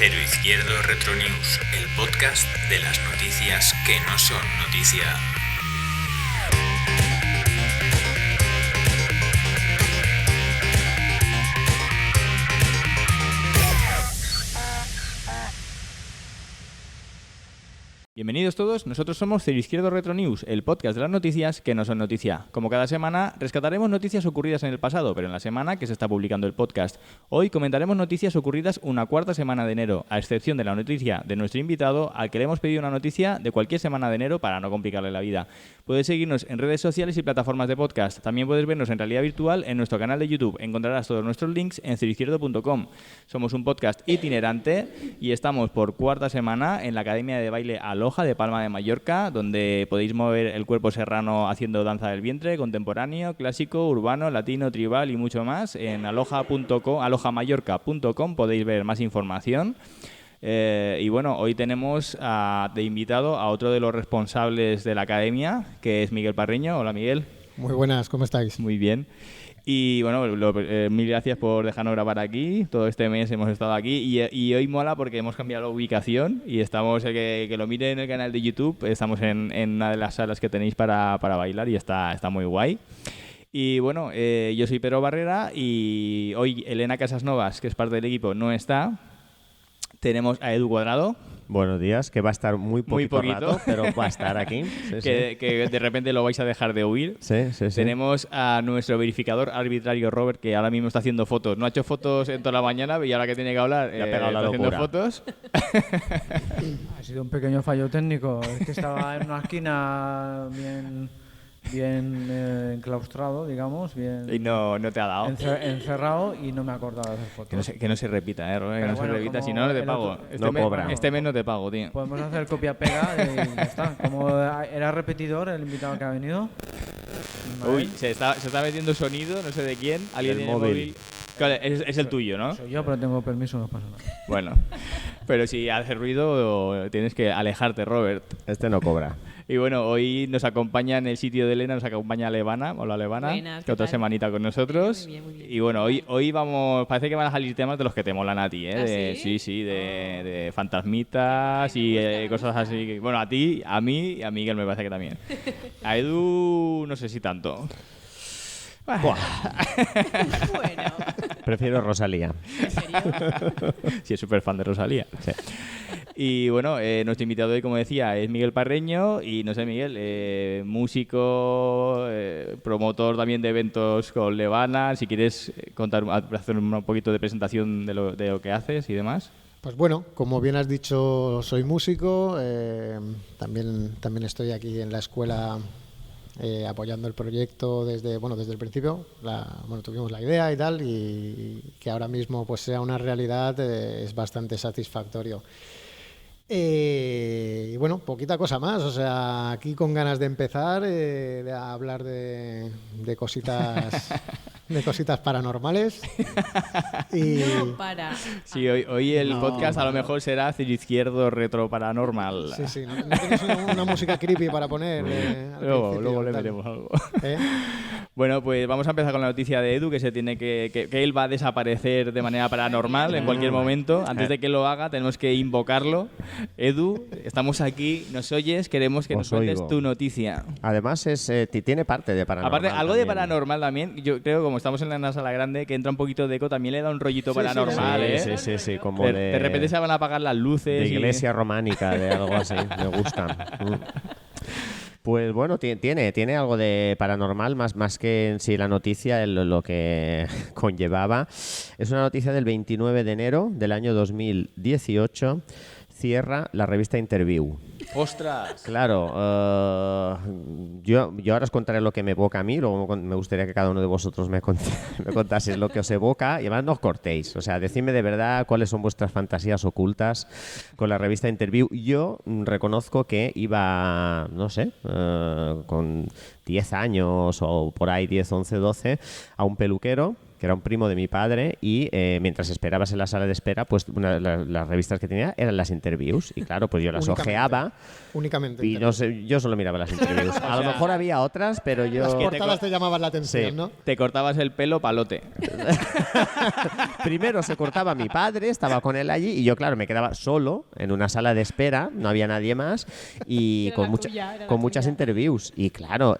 Cero Izquierdo Retro News, el podcast de las noticias que no son noticia. Bienvenidos todos, nosotros somos Cero Izquierdo Retro News, el podcast de las noticias que no son noticia. Como cada semana, rescataremos noticias ocurridas en el pasado, pero en la semana que se está publicando el podcast. Hoy comentaremos noticias ocurridas una cuarta semana de enero, a excepción de la noticia de nuestro invitado, al que le hemos pedido una noticia de cualquier semana de enero para no complicarle la vida. Puedes seguirnos en redes sociales y plataformas de podcast. También puedes vernos en realidad virtual en nuestro canal de YouTube. Encontrarás todos nuestros links en ceroizquierdo.com. Somos un podcast itinerante y estamos por cuarta semana en la Academia de Baile Aloha de Palma de Mallorca, donde podéis mover el cuerpo serrano haciendo danza del vientre, contemporáneo, clásico, urbano, latino, tribal y mucho más. En alojamallorca.com podéis ver más información. Y bueno, hoy tenemos de invitado a otro de los responsables de la academia, que es Miguel Parreño. Hola, Miguel. Muy buenas, ¿cómo estáis? Muy bien. Y bueno, mil gracias por dejarnos grabar aquí. Todo este mes hemos estado aquí y hoy mola porque hemos cambiado la ubicación y estamos, que lo mire en el canal de YouTube, estamos en una de las salas que tenéis para bailar y está muy guay. Y bueno, yo soy Pedro Barrera y hoy Elena Casasnovas, que es parte del equipo, no está. Tenemos a Edu Cuadrado. Buenos días, que va a estar muy poquito rato, pero va a estar aquí. Sí, que de repente lo vais a dejar de oír. Sí. Tenemos a nuestro verificador arbitrario Robert, que ahora mismo está haciendo fotos. No ha hecho fotos en toda la mañana y ahora que tiene que hablar le ha pegado la está haciendo locura. Fotos. Ha sido un pequeño fallo técnico. Es que estaba en una esquina bien enclaustrado, digamos, bien Y no te ha dado. encerrado y no me acordaba de hacer fotos. Que no se repita, Robert, que Pero no bueno, se repita, como si no, no te el pago. otro- Este mes no te pago, tío. Podemos hacer copia-pega y ya está. Como era repetidor el invitado que ha venido. Uy, se está metiendo sonido, no sé de quién. Alguien Del tiene el móvil. Claro, es el tuyo, ¿no? Soy yo, pero tengo permiso, no pasa nada. Bueno, pero si hace ruido tienes que alejarte, Robert. Este no cobra. Y bueno, hoy nos acompaña en el sitio de Elena, nos acompaña Levana. Hola, Levana. Buenas, Que ¿qué otra tal? semanita con nosotros. Muy bien. Y bueno, hoy vamos, parece que van a salir temas de los que te molan a ti, ¿eh? ¿Ah, sí? Sí, de fantasmitas y cosas así. Bueno, a ti, a mí y a Miguel me parece que también. A Edu no sé si tanto. Bueno, Prefiero Rosalía. ¿en serio? Sí, es súper fan de Rosalía. Sí. Y bueno, nuestro invitado hoy, como decía, es Miguel Parreño. Y no sé, Miguel, músico, promotor también de eventos con Levana. Si quieres hacer un poquito de presentación de lo que haces y demás. Pues bueno, como bien has dicho, soy músico, también estoy aquí en la escuela apoyando el proyecto desde el principio. Tuvimos la idea y tal, y que ahora mismo pues sea una realidad es bastante satisfactorio. Y bueno, poquita cosa más, o sea, aquí con ganas de empezar, de hablar de cositas paranormales. Y No para. Sí, hoy el No. podcast a lo mejor será Cero Izquierdo Retro Paranormal. sí, no tienes una música creepy para poner. Al Luego principio, le tal. veremos algo. ¿Eh? Bueno, pues vamos a empezar con la noticia de Edu, que se tiene que él va a desaparecer de manera paranormal en cualquier momento. Antes de que lo haga, tenemos que invocarlo. Edu, estamos aquí, nos oyes, queremos que Os nos cuentes oigo. tu noticia. Además, tiene parte de paranormal. Aparte, algo de también. paranormal también. Yo creo que como estamos en la sala grande, que entra un poquito de eco, también le da un rollito Sí, paranormal, ¿eh? Sí, como De repente se van a apagar las luces. de y- iglesia románica, de algo así. Me gusta. Pues bueno, tiene algo de paranormal, más que en sí la noticia, lo que conllevaba. Es una noticia del 29 de enero del año 2018. Cierra la revista Interview. ¡Ostras! Claro, yo ahora os contaré lo que me evoca a mí, luego me gustaría que cada uno de vosotros me contaseis lo que os evoca y además no os cortéis, o sea, decidme de verdad cuáles son vuestras fantasías ocultas con la revista Interview. Yo reconozco que iba, no sé, con 10 años o por ahí 10, 11, 12, a un peluquero que era un primo de mi padre, y mientras esperabas en la sala de espera, pues las revistas que tenía eran las interviews. Y claro, pues yo las ojeaba. Únicamente. Y no sé, yo solo miraba las interviews. A lo mejor había otras, pero yo... Las portadas te llamaban la atención, Sí. ¿no? Te cortabas el pelo palote. Primero se cortaba mi padre, estaba con él allí, y yo, claro, me quedaba solo en una sala de espera, no había nadie más, y Era con, la mucha- tuya, era la con muchas tuya. interviews. Y claro,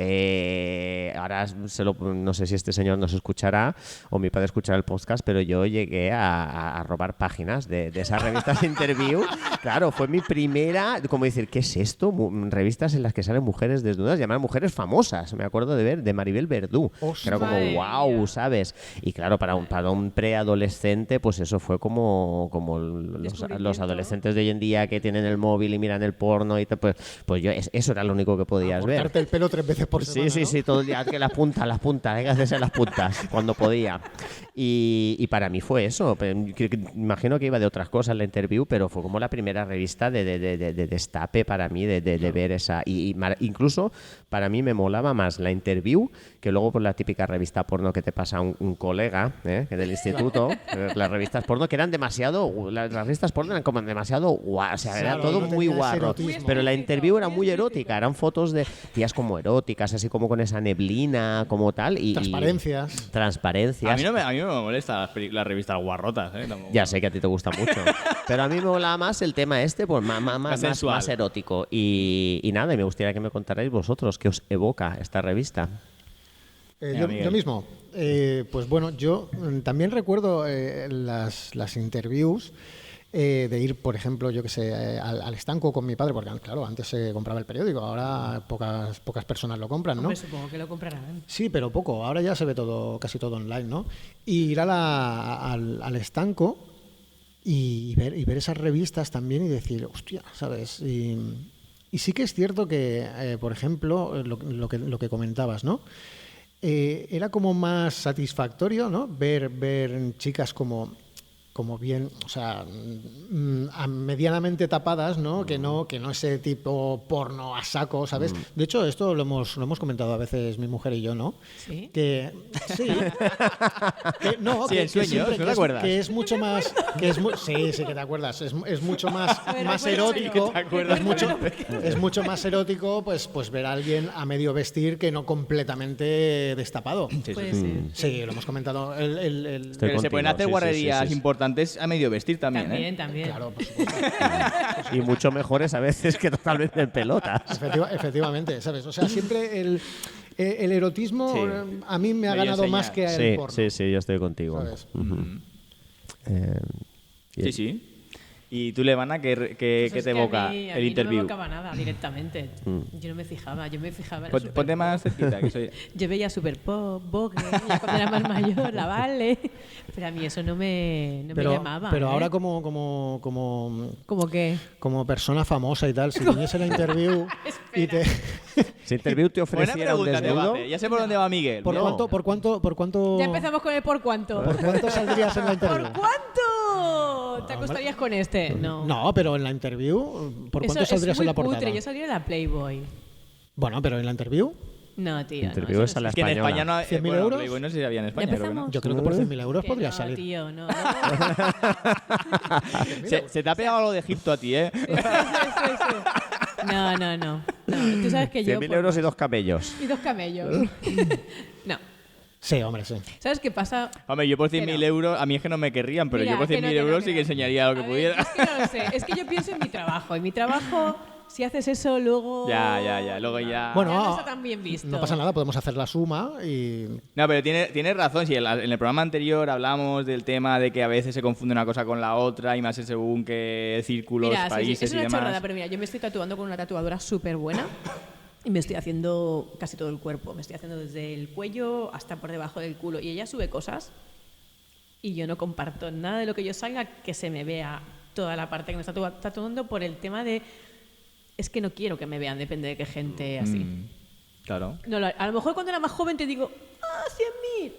ahora no sé si este señor nos escuchará o mi padre escuchará el podcast, pero yo llegué a robar páginas de esas revistas de interview. Claro, fue mi primera, como decir, ¿qué es esto? Revistas en las que salen mujeres desnudas, llamadas mujeres famosas. Me acuerdo de ver de Maribel Verdú. Que era como, Madre wow, mía. ¿sabes? Y claro, para un preadolescente, pues eso fue como los Descubrimiento, adolescentes de hoy en día que tienen el móvil y miran el porno y tal, pues yo, eso era lo único que podías ver. Cortarte el pelo 3 veces por semana, Sí, ¿no? sí, todo el día, que las puntas, hay que hacerse las puntas cuando podía. Y para mí fue eso. Imagino que iba de otras cosas la interview, pero fue como la primera revista de destape para mí, de ver esa. Incluso para mí me molaba más la interview que luego por la típica revista porno que te pasa un colega que del instituto. Las revistas porno que eran demasiado. Las revistas porno eran como demasiado guau. O sea, era Claro, todo no muy tenía ese guarro. erotismo. Pero la interview era Muy muy explícito. erótica. Eran fotos de tías como eróticas, así como con esa neblina, como tal. Y Transparencias. transparencias. A mí no me molestan las revistas guarrotas, ¿eh? Tampoco. Ya sé que a ti te gusta mucho. Pero a mí me mola más el tema este, pues más sensual. más erótico. Y nada, y me gustaría que me contarais vosotros qué os evoca esta revista. Venga, Miguel. Yo mismo. Pues bueno, yo también recuerdo las interviews de ir, por ejemplo, yo que sé, al estanco con mi padre, porque claro, antes se compraba el periódico, ahora pocas personas lo compran, ¿no? Hombre, supongo que lo comprarán. Sí, pero poco. Ahora ya se ve casi todo online, ¿no? Y ir al estanco y ver esas revistas también y decir, hostia, ¿sabes? Y sí que es cierto que, por ejemplo, lo que comentabas, ¿no? Era como más satisfactorio, ¿no? Ver chicas como bien, o sea, medianamente tapadas, ¿no? Que no ese tipo porno a saco, ¿sabes? De hecho, esto lo hemos comentado a veces mi mujer y yo, ¿no? ¿Sí? Que sí. Sí, en sueños, ¿no te acuerdas? Que es mucho más sí que te acuerdas, es mucho más A ver, más recuérdamelo. erótico, ¿Te acuerdas? es mucho más erótico pues ver a alguien a medio vestir que no completamente destapado. Puede ser. Sí, lo hemos comentado. Estoy Pero se contigo, pueden hacer sí, guarrerías sí, sí. importantes a medio vestir también, También, ¿eh? también. Claro, por supuesto. Y mucho mejores a veces que totalmente en pelotas. Efectivamente, ¿sabes? O sea, siempre el erotismo Sí. a mí me ha Medio ganado más enseñar. que el porno. Sí, yo estoy contigo. ¿Sabes? Sí, sí. ¿Y tú, Levana, qué Pues te es que evoca a mí el interview? No me evocaba nada directamente. Yo no me fijaba, yo me fijaba en la Ponte Super más Pop. cerquita, que soy... Yo veía Super Pop, Vogue, ya cuando era más mayor, la Vale. Pero a mí eso no me llamaba. Pero ¿eh? ahora como ¿Cómo qué? como persona famosa y tal, si viniese la interview y te Si Interview te Buena ofreciera un pregunta, desnudo, debate. Ya sé por dónde va Miguel. ¿por cuánto Ya empezamos con el por cuánto. ¿por cuánto saldrías en la interview? ¿Por cuánto te acostarías con este? No. No, pero en la interview, ¿por Eso cuánto saldrías es muy en la portada? cutre. Yo saldría en la Playboy. Bueno, pero en la interview, No, tío. Interview no, es a la Es que en española. España no hay... 100.000 bueno, euros. Playboy no sé si había en España, creo que no. empezamos? yo creo que por 100.000 euros Que podría no, salir. tío, no. Se te ha pegado algo de Egipto a ti, ¿eh? Sí. No. Tú sabes que yo... 100.000 por euros y más- 2 camellos. y 2 camellos. No. Sí, hombre, sí. ¿Sabes qué pasa? Hombre, yo por Que 100.000 no. euros, a mí es que no me querrían, pero Mira, yo por que 100.000 no, que no, euros que sí que no. enseñaría lo que A ver, pudiera. Es que no lo sé. Es que yo pienso en mi trabajo. Y mi trabajo, si haces eso, luego... Ya. Luego ya... Bueno, Ya no está tan bien visto. No pasa nada, podemos hacer la suma y No, pero tienes razón. Si en el programa anterior hablamos del tema de que a veces se confunde una cosa con la otra y más en según qué círculos, Mira, sí, países es una y demás. chorrada, pero mira, yo me estoy tatuando con una tatuadora súper buena y me estoy haciendo casi todo el cuerpo. Me estoy haciendo desde el cuello hasta por debajo del culo. Y ella sube cosas y yo no comparto nada de lo que yo salga que se me vea toda la parte que me está tatuando por el tema de... Es que no quiero que me vean, depende de qué gente así. Claro. No, a lo mejor cuando era más joven te digo, 100.000.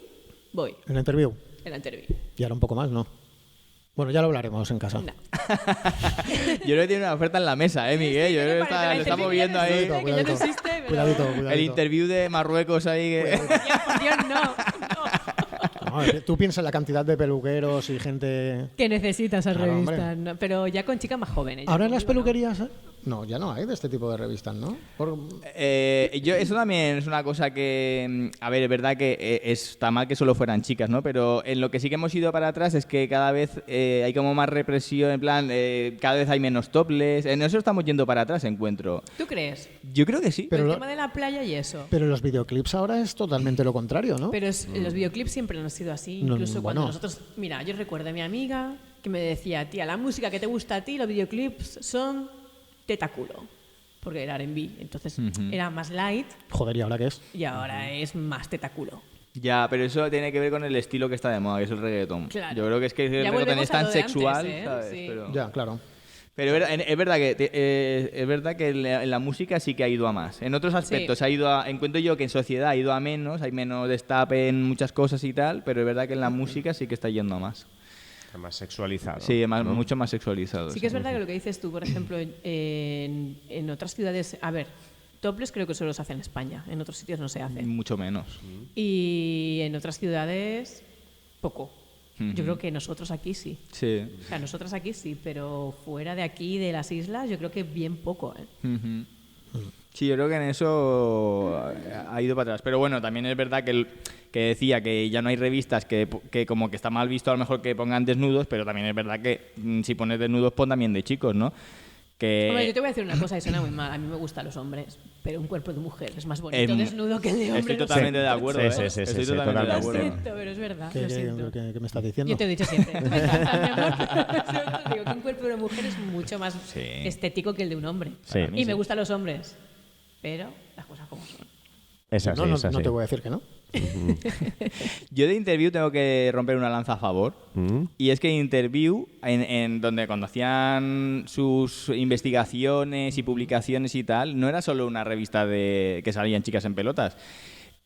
Voy, en la interview. en la interview. Y ahora un poco más, ¿no? Bueno, ya lo hablaremos en casa. No. Yo creo que tiene una oferta en la mesa, Miguel. Yo creo que La lo está interview moviendo ya no ahí. existe, que ya no Cuidadito. existe, pero... Cuidadito. El interview de Marruecos ahí. Que... Por Dios, no. No, tú piensas en la cantidad de peluqueros y gente... Que necesita esas Claro, revistas, hombre. ¿no? Pero ya con chicas más jóvenes. ya Ahora en las conmigo, ¿no? peluquerías... No, ya no hay de este tipo de revistas, ¿no? Eso también es una cosa que, a ver, es verdad que está mal que solo fueran chicas, ¿no? Pero en lo que sí que hemos ido para atrás es que cada vez hay como más represión, en plan, cada vez hay menos topless. En eso estamos yendo para atrás, encuentro. ¿Tú crees? Yo creo que sí. Pero el lo- tema de la playa y eso. Pero los videoclips ahora es totalmente lo contrario, ¿no? Pero los videoclips siempre han sido así. No, Incluso cuando bueno. nosotros... Mira, yo recuerdo a mi amiga que me decía, tía, la música que te gusta a ti, los videoclips son tetaculo. Porque era R&B. Entonces era más light Joder, ¿y ahora qué es? y ahora es más tetaculo. Ya, pero eso tiene que ver con el estilo que está de moda, que es el reggaetón. Claro. Yo creo que es que el Ya reggaetón volvemos es a tan lo de antes, sexual, ¿eh? ¿sabes? Sí. Pero... Ya, claro. Pero es verdad es verdad que en la música sí que ha ido a más. En otros aspectos Sí. ha ido a, encuentro yo que en sociedad ha ido a menos, hay menos destape en muchas cosas y tal, pero es verdad que en la música sí que está yendo a más. Más sexualizado. Sí, ¿no? mucho más sexualizado. Sí que es verdad que lo que dices tú, por ejemplo, en otras ciudades... A ver, topless creo que solo se hace en España. En otros sitios no se hace. Mucho menos. Y en otras ciudades, poco. Yo creo que nosotros aquí sí. Sí. O sea, nosotras aquí sí, pero fuera de aquí, de las islas, yo creo que bien poco. ¿Eh? Ujú. Sí, yo creo que en eso ha ido para atrás. Pero bueno, también es verdad que decía que ya no hay revistas que como que está mal visto a lo mejor que pongan desnudos, pero también es verdad que si pones desnudos pon también de chicos, ¿no? Hombre, yo Que te voy a decir una cosa y suena muy mal. A mí me gustan los hombres, pero un cuerpo de mujer es más bonito Em, desnudo que el de hombre. estoy lo totalmente de siento. acuerdo. Sí, ¿eh? sí, sí, Estoy sí, totalmente de Lo totalmente. acuerdo. siento, pero es verdad. ¿Qué, Lo qué- siento. qué- qué me estás diciendo? Yo te he dicho siempre. Tú me encantas, mi amor. Te digo que un cuerpo de una mujer es mucho más Sí. estético que el de un hombre. Sí. Y me gustan los hombres, pero las cosas como son. Es así, No, no, es así. no te voy a decir que no. Yo de Interview tengo que romper una lanza a favor. Y es que Interview, donde cuando hacían sus investigaciones y publicaciones y tal, no era solo una revista de que salían chicas en pelotas.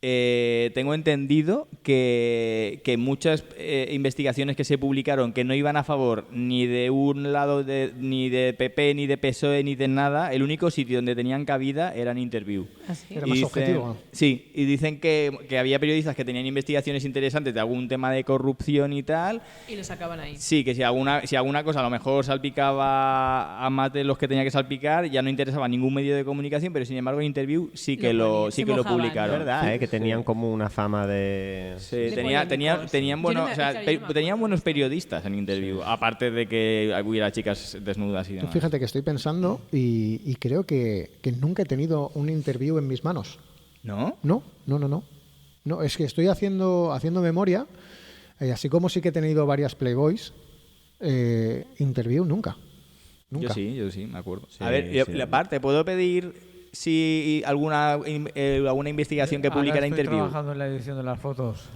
Tengo entendido que muchas investigaciones que se publicaron que no iban a favor ni de un lado ni de PP, ni de PSOE, ni de nada, el único sitio donde tenían cabida era en Interview. ¿Así? Era Y más dicen- objetivo. Sí, y dicen que había periodistas que tenían investigaciones interesantes de algún tema de corrupción y tal. Y lo sacaban ahí. Sí, que si alguna cosa a lo mejor salpicaba a más de los que tenía que salpicar, ya no interesaba ningún medio de comunicación, pero sin embargo en Interview sí que Lo lo, ponían, sí se que lo mojaban. publicaron. Es verdad, que tenían como una fama de... Sí, De tenían polémicos. tenían Yo buenos, no me- o sea, claro, yo no me acuerdo tenían buenos de eso. periodistas en Interview, aparte de que hubiera chicas desnudas y Tú demás. fíjate que estoy pensando y creo que nunca he tenido un interview en mis manos. ¿No? No, no, no, no. No, es que estoy haciendo memoria, así como sí que he tenido varias Playboys, interview nunca. Nunca. Yo sí, me acuerdo. Sí, A ver, sí. aparte, ¿puedo pedir si alguna investigación que Ahora publicara estoy Interview? trabajando en la edición de las fotos.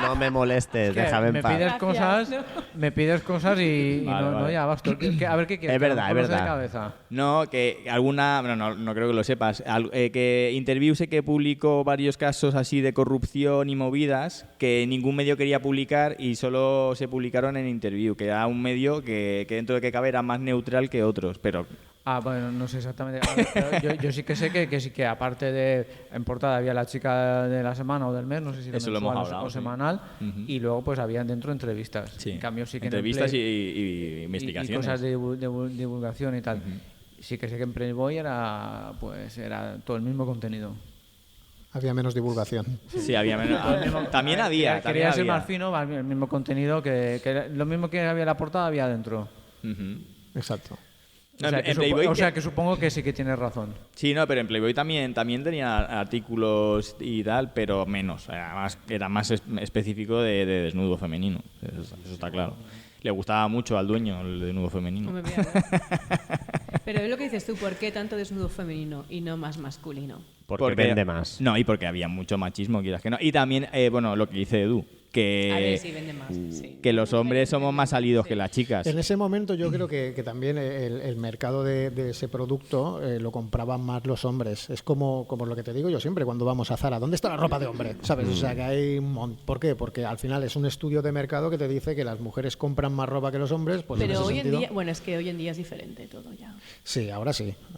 No me molestes, Que déjame en me paz. pides Gracias, cosas, ¿no? me pides cosas y Vale, no, vale. no ya basto. A ver qué quieres. Es verdad, que a lo es mejor no sé de verdad. cabeza. No, que alguna... No creo que lo sepas. Que Interview sé que publicó varios casos así de corrupción y movidas que ningún medio quería publicar y solo se publicaron en Interview, que era un medio que dentro de que cabe era más neutral que otros, pero... Ah, bueno, no sé exactamente. A ver, pero yo sí que sé que sí que aparte de en portada había la chica de la semana o del mes, no sé si era Eso lo hemos mensual hablado, o sí. semanal, Ujú. y luego pues habían dentro entrevistas. Sí. En cambio sí que Entrevistas en el y investigaciones. y cosas de divulgación y tal. Sí que sé que en Playboy era todo el mismo contenido. Había menos divulgación. Sí, había menos... también había. Quería también ser había. más fino, el mismo contenido lo mismo que había en la portada había dentro. Ujú. Exacto. No, en Playboy o sea que supongo que sí que tienes razón. Sí, no, pero en Playboy también tenía artículos y tal, pero menos. Era más específico de desnudo femenino. Eso está claro. Le gustaba mucho al dueño el desnudo femenino. Hombre, mira, pero es lo que dices tú, ¿por qué tanto desnudo femenino y no más masculino? Porque vende más. No, y porque había mucho machismo, quieras que no. Y también, bueno, lo que dice Edu, que, A ver si vende más. Sí. que los hombres somos más salidos que las chicas. En ese momento yo creo que también el mercado de ese producto lo compraban más los hombres. Es como lo que te digo yo siempre cuando vamos a Zara. ¿Dónde está la ropa de hombre? ¿Sabes? O sea, que hay un montón. ¿Por qué? Porque al final es un estudio de mercado que te dice que las mujeres compran más ropa que los hombres. Pues en Pero ese hoy sentido, en día, bueno, es que hoy en día es diferente todo ya. sí.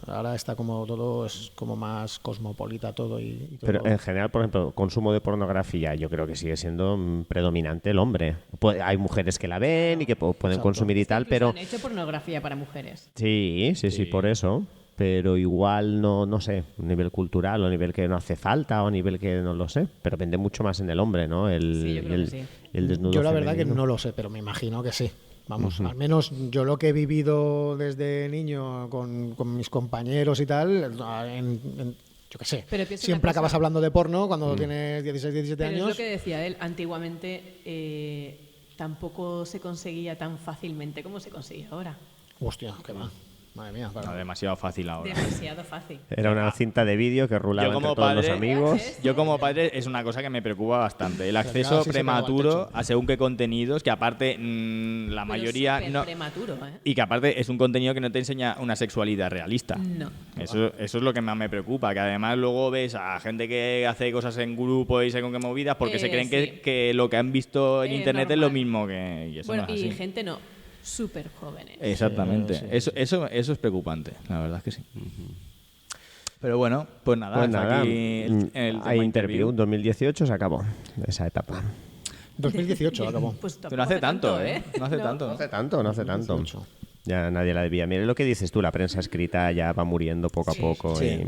Ahora está como todo, es como más cosmopolita todo y todo. Pero en general, por ejemplo, consumo de pornografía, yo creo que sigue siendo predominante el hombre. Hay mujeres que la ven y que pueden Exacto. consumir y tal, Incluso pero han hecho pornografía para mujeres. sí, por eso. Pero igual no sé, a nivel cultural o a nivel que no hace falta o a nivel que no lo sé. Pero vende mucho más en el hombre, ¿no? Sí, yo creo que sí. El desnudo Yo la verdad que femenino. no lo sé, pero me imagino que sí. Vamos, al menos yo lo que he vivido desde niño con mis compañeros y tal, yo qué sé, Pero piensa siempre una cosa. acabas hablando de porno cuando tienes 16, 17 Pero es años. lo que decía él, antiguamente tampoco se conseguía tan fácilmente como se consigue ahora. Hostia, qué va. Madre mía, No, demasiado fácil ahora. Demasiado fácil. Era una cinta de vídeo que rulaba Yo como entre todos los padre- amigos. Yo como padre es una cosa que me preocupa bastante. El acceso claro, sí se pegaba al prematuro techo. a según qué contenidos, que aparte la Pero mayoría súper no... prematuro, ¿eh? Y que aparte es un contenido que no te enseña una sexualidad realista. No. Eso es lo que más me preocupa, que además luego ves a gente que hace cosas en grupo y sé con qué movidas porque se creen sí. que lo que han visto en internet es lo normal. mismo que... Y eso Bueno, no es y así. gente no, súper jóvenes. Exactamente. Eso es preocupante, la verdad es que sí. Pero bueno, pues nada, Pues hasta nada, aquí el hay tema interview. 2018 se acabó esa etapa. 2018 acabó. Pues Pero no hace tanto, ¿eh? No hace tanto. No hace tanto, no hace tanto. 2018. Ya nadie la debía. Mire lo que dices tú, la prensa escrita ya va muriendo poco a poco. sí.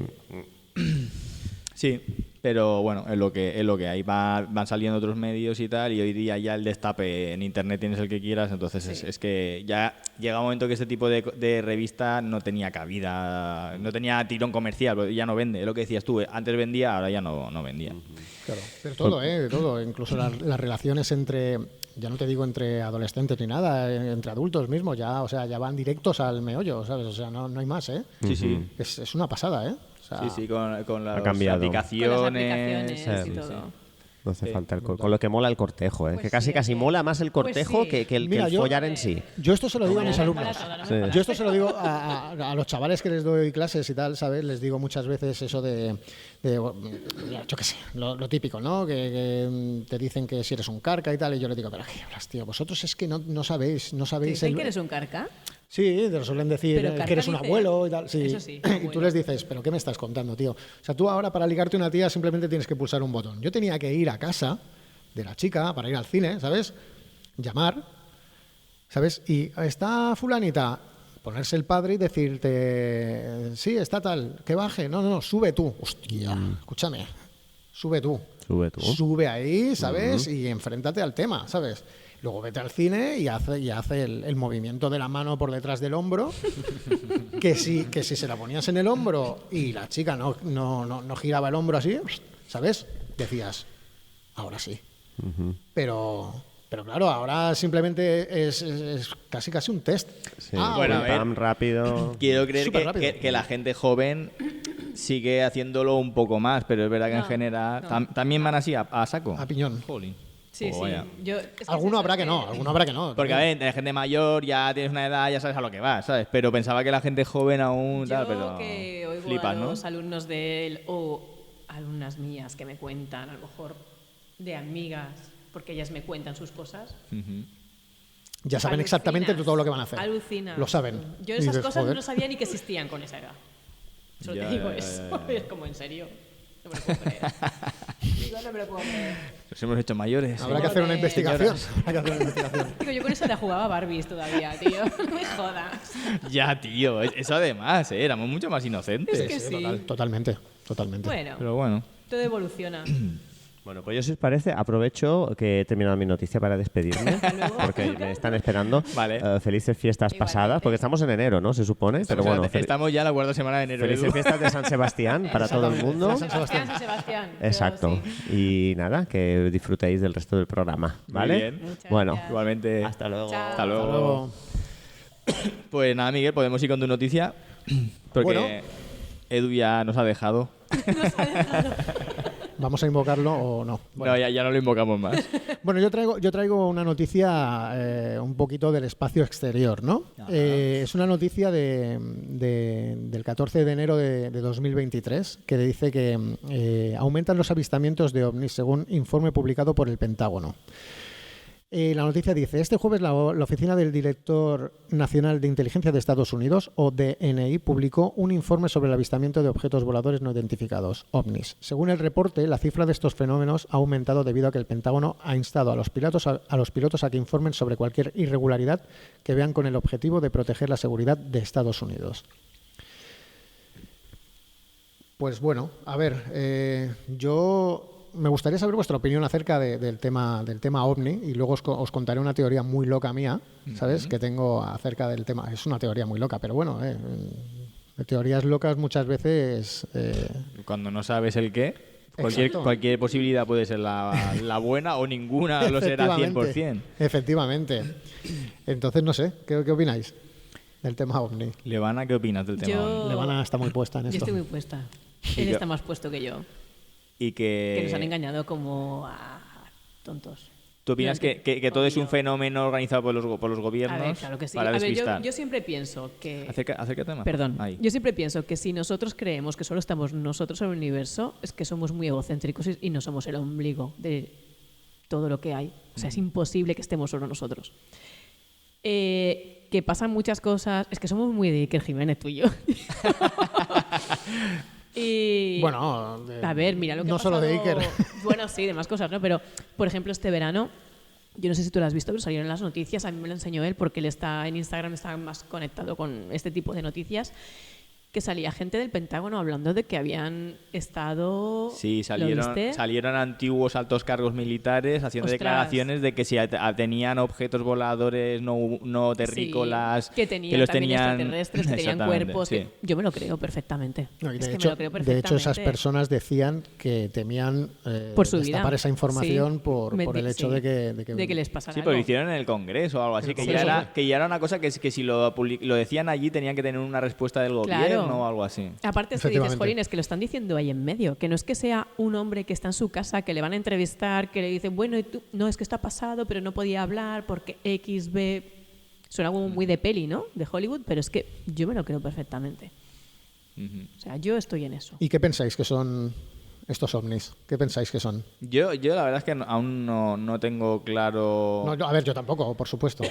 Sí, pero bueno, es lo que hay. Van saliendo otros medios y tal, y hoy día ya el destape en internet tienes el que quieras, entonces es que ya llega un momento que este tipo de revista no tenía cabida, no tenía tirón comercial, porque ya no vende. Es lo que decías tú, antes vendía, ahora ya no vendía. Claro. Pero todo, de todo. Incluso las relaciones entre, ya no te digo entre adolescentes ni nada, entre adultos mismos, ya, o sea, ya van directos al meollo, ¿sabes? O sea, no hay más, ¿eh? Sí, sí. Es una pasada, ¿eh? O sea, Sí, con las cambiado. aplicaciones. Con las aplicaciones y sí, todo. No hace falta con lo que mola el cortejo, Pues que casi sí, casi sí. mola más el Pues cortejo sí. que el Mira, yo- follar en sí. Yo esto se lo digo a mis No me alumnos. mola todo, no me Sí. mola. Yo esto se lo digo a los chavales que les doy clases y tal, ¿sabes? Les digo muchas veces eso de yo qué sé, lo típico, ¿no? Que te dicen que si eres un carca y tal, y yo les digo, pero ¿qué hablas, tío? Vosotros es que no sabéis ¿Te el... dicen que eres un carca? Sí, te lo suelen decir Pero que Carca eres un dice- abuelo y tal. Sí. Eso sí, Y tú abuelo. les dices, ¿pero qué me estás contando, tío? O sea, tú ahora para ligarte una tía simplemente tienes que pulsar un botón. Yo tenía que ir a casa de la chica para ir al cine, ¿sabes? Llamar, ¿sabes? Y está fulanita, ponerse el padre y decirte, sí, está tal, que baje. No, sube tú. Hostia, escúchame, sube tú. Sube tú. Sube ahí, ¿sabes? Y enfréntate al tema, ¿sabes? Luego vete al cine y hace el movimiento de la mano por detrás del hombro, que si se la ponías en el hombro y la chica no giraba el hombro así, ¿sabes? Decías, ahora sí. Pero claro, ahora simplemente es casi un test. Sí, bueno, a ver. pam, rápido. Quiero creer Súper rápido. que la gente joven sigue haciéndolo un poco más, pero es verdad que en No, general no. también van así a saco. A piñón. Jolín. Sí, Oh, sí. vaya. Es que Alguno es habrá eso, que no, alguno habrá que no. Porque a ver, de gente mayor ya tienes una edad, ya sabes a lo que vas, ¿sabes? Pero pensaba que la gente joven aún tal, Yo pero que oigo flipas, a ¿no? los alumnos de él o alumnas mías que me cuentan, a lo mejor de amigas, porque ellas me cuentan sus cosas. Ya saben Alucinas, exactamente todo lo que van a hacer. Alucinas. Lo saben. Yo Y esas dices, cosas joder. no sabía ni que existían con esa edad. Solo Ya, te digo ya, eso. ya, ya. Es como, ¿en serio? No me lo puedo creer. Digo, no me lo puedo creer. Nos hemos hecho mayores. Habrá que hacer una Joder. investigación. Habrá que hacer una investigación. Digo, yo con eso la jugaba Barbies todavía, tío. No me jodas. Ya, tío, eso además, éramos mucho más inocentes. Es que sí. Totalmente. Bueno, Pero bueno. todo evoluciona. Bueno, pues yo si os parece, aprovecho que he terminado mi noticia para despedirme, porque me están esperando. Vale. Felices fiestas Igualmente. pasadas, porque estamos en enero, ¿no? Se supone, pero bueno, Estamos ya en la cuarta semana de enero. felices Edu. fiestas de San Sebastián para todo el mundo. San Sebastián. San Sebastián. yo Exacto. sí. Y nada, que disfrutéis del resto del programa, ¿vale? bien. Muchas Bueno, gracias. Igualmente. hasta luego. Chao. Hasta luego. Hasta luego. Pues nada, Miguel, podemos ir con tu noticia. Porque Bueno. Edu ya nos ha dejado. ¿Vamos a invocarlo o no? Bueno. No, ya no lo invocamos más. Bueno, yo traigo una noticia un poquito del espacio exterior, ¿no? Es una noticia del 14 de enero de 2023 que dice que aumentan los avistamientos de ovnis según informe publicado por el Pentágono. La noticia dice, este jueves la Oficina del Director Nacional de Inteligencia de Estados Unidos, o DNI, publicó un informe sobre el avistamiento de objetos voladores no identificados, ovnis. Según el reporte, la cifra de estos fenómenos ha aumentado debido a que el Pentágono ha instado a los pilotos a que informen sobre cualquier irregularidad que vean con el objetivo de proteger la seguridad de Estados Unidos. Pues bueno, a ver, yo... Me gustaría saber vuestra opinión acerca del tema ovni y luego os contaré una teoría muy loca mía, ¿sabes? Que tengo acerca del tema. Es una teoría muy loca, pero bueno, teorías locas muchas veces... Cuando no sabes el qué, cualquier posibilidad puede ser la buena o ninguna lo será 100%. Efectivamente. Entonces, no sé, ¿qué opináis del tema ovni? Levana, ¿qué opinas del tema ovni? Levana está muy puesta en esto. Yo estoy muy puesta. Él está más puesto que yo. Y que nos han engañado como a tontos. ¿Tú opinas que todo es un fenómeno organizado por los gobiernos? A ver, claro que sí. Para despistar? Yo siempre pienso que... Acércate más. Perdón. Ahí. Yo siempre pienso que si nosotros creemos que solo estamos nosotros en el universo, es que somos muy egocéntricos y no somos el ombligo de todo lo que hay. O sea, es imposible que estemos solo nosotros. Que pasan muchas cosas... Es que somos muy de Iker Jiménez, tú y yo. Y, bueno, a ver, mira lo que no ha pasado, solo de Iker. Bueno, sí, de más cosas, ¿no? Pero, por ejemplo, este verano, yo no sé si tú lo has visto, pero salieron las noticias, a mí me lo enseñó él porque él está en Instagram, está más conectado con este tipo de noticias, que salía gente del Pentágono hablando de que habían estado... Sí, salieron antiguos altos cargos militares haciendo Ostras. declaraciones de que si tenían objetos voladores no terrícolas, sí, que los extraterrestres, que tenían cuerpos... Sí. Que yo me lo creo perfectamente. No, y es que hecho, me lo creo perfectamente. de hecho, esas personas decían que temían por su destapar vida. esa información Sí. por el hecho Sí. de que les pasara Sí, algo. pero lo hicieron en el Congreso o algo así, que ya era una cosa que si lo decían allí tenían que tener una respuesta del gobierno Claro. o algo así. Aparte es que dices, Jolín, es que lo están diciendo ahí en medio, que no es que sea un hombre que está en su casa, que le van a entrevistar, que le dicen, bueno, ¿y tú? No, es que está pasado, pero no podía hablar porque X, B... Suena como muy de peli, ¿no? De Hollywood, pero es que yo me lo creo perfectamente. O sea, yo estoy en eso. ¿Y qué pensáis que son estos ovnis? ¿Qué pensáis que son? Yo la verdad es que aún no tengo claro... No, a ver, yo tampoco, por supuesto.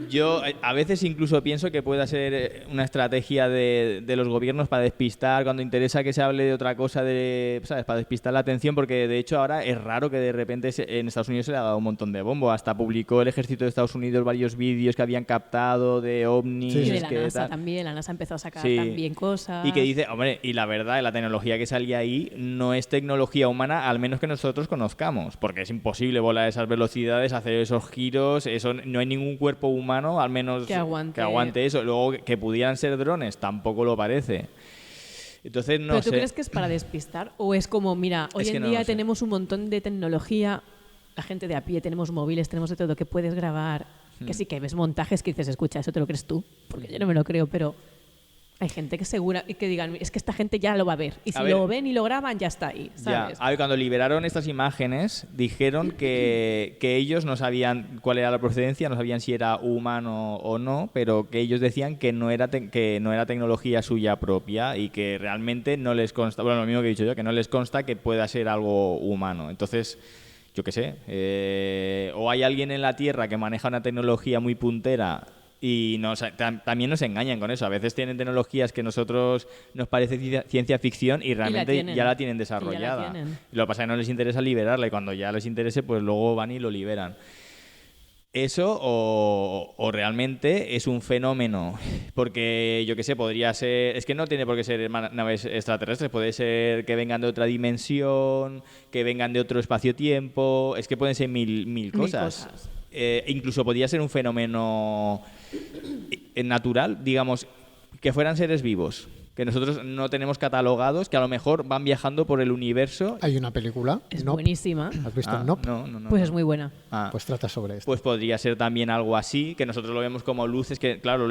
Yo a veces incluso pienso que pueda ser una estrategia de los gobiernos para despistar, cuando interesa que se hable de otra cosa, ¿sabes? Para despistar la atención, porque de hecho ahora es raro que de repente en Estados Unidos se le ha dado un montón de bombo. Hasta publicó el ejército de Estados Unidos varios vídeos que habían captado de ovnis. Y de la que NASA tal. también, la NASA empezó a sacar Sí. también cosas. Y que dice, hombre, y la verdad, la tecnología que salía ahí no es tecnología humana, al menos que nosotros conozcamos, porque es imposible volar a esas velocidades, hacer esos giros, eso no hay ningún cuerpo humano, al menos que aguante eso. Luego, que pudieran ser drones, tampoco lo parece. Entonces, no ¿Pero sé. tú crees que es para despistar? ¿O es como, mira, hoy Es que en no día lo sé. tenemos un montón de tecnología, la gente de a pie, tenemos móviles, tenemos de todo, que puedes grabar, que sí que ves montajes que dices, escucha, eso te lo crees tú? Porque yo no me lo creo, pero hay gente que segura y que digan, es que esta gente ya lo va a ver. Y si A ver. lo ven y lo graban, ya está ahí, ¿sabes? Ya. A ver, cuando liberaron estas imágenes, dijeron que ellos no sabían cuál era la procedencia, no sabían si era humano o no, pero que ellos decían que no era tecnología suya propia y que realmente no les consta, bueno, lo mismo que he dicho yo, que no les consta que pueda ser algo humano. Entonces, yo qué sé, o hay alguien en la Tierra que maneja una tecnología muy puntera y también nos engañan con eso. A veces tienen tecnologías que a nosotros nos parece ciencia ficción y realmente ya la tienen desarrollada. Lo que pasa es que no les interesa liberarla y cuando ya les interese, pues luego van y lo liberan. Eso o realmente es un fenómeno, porque yo qué sé, podría ser, es que no tiene por qué ser naves extraterrestres, puede ser que vengan de otra dimensión, que vengan de otro espacio-tiempo, es que pueden ser mil cosas. Incluso podría ser un fenómeno natural, digamos, que fueran seres vivos, que nosotros no tenemos catalogados, que a lo mejor van viajando por el universo. Hay una película, Es Nope. buenísima. ¿Has visto Ah, Nope? no. Pues es muy buena. Ah. Pues trata sobre esto. Pues podría ser también algo así, que nosotros lo vemos como luces, que claro,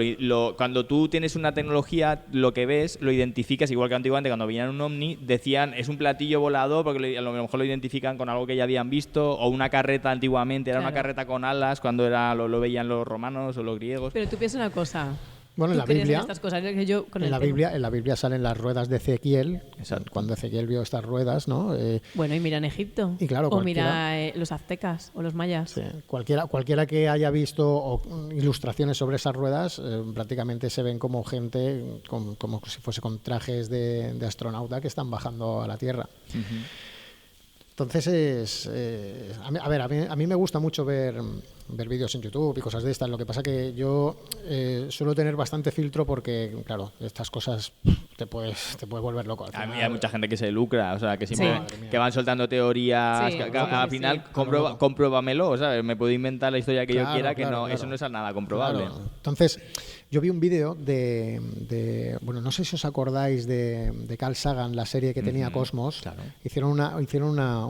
cuando tú tienes una tecnología, lo que ves, lo identificas, igual que antiguamente cuando veían un ovni, decían, es un platillo volador, porque a lo mejor lo identifican con algo que ya habían visto, o una carreta antiguamente, era una Claro. carreta con alas, cuando lo veían los romanos o los griegos. Pero tú piensas una cosa. Bueno, en ¿Tú la crees Biblia, estas cosas? Que yo con en el la tema. Biblia salen las ruedas de Ezequiel. Exacto. Cuando Ezequiel vio estas ruedas, ¿no? Bueno, y mira en Egipto. Y claro, o mira los aztecas o los mayas. Sí, cualquiera que haya visto ilustraciones sobre esas ruedas, prácticamente se ven como gente, como si fuese con trajes de astronauta que están bajando a la Tierra. Entonces, a mí me gusta mucho ver vídeos en YouTube y cosas de estas. Lo que pasa que yo suelo tener bastante filtro porque, claro, estas cosas te puedes volver loco. Al A mí final. hay mucha gente que se lucra, o sea, que siempre Sí. que van soltando teorías, Sí, que sí, al sí, final sí. compruébamelo, ¿sabes? Me puedo inventar la historia que yo Claro, quiera, que claro, no, claro. eso no es nada comprobable. Claro. Entonces, yo vi un vídeo bueno, no sé si os acordáis de Carl Sagan, la serie que tenía Cosmos. claro. Hicieron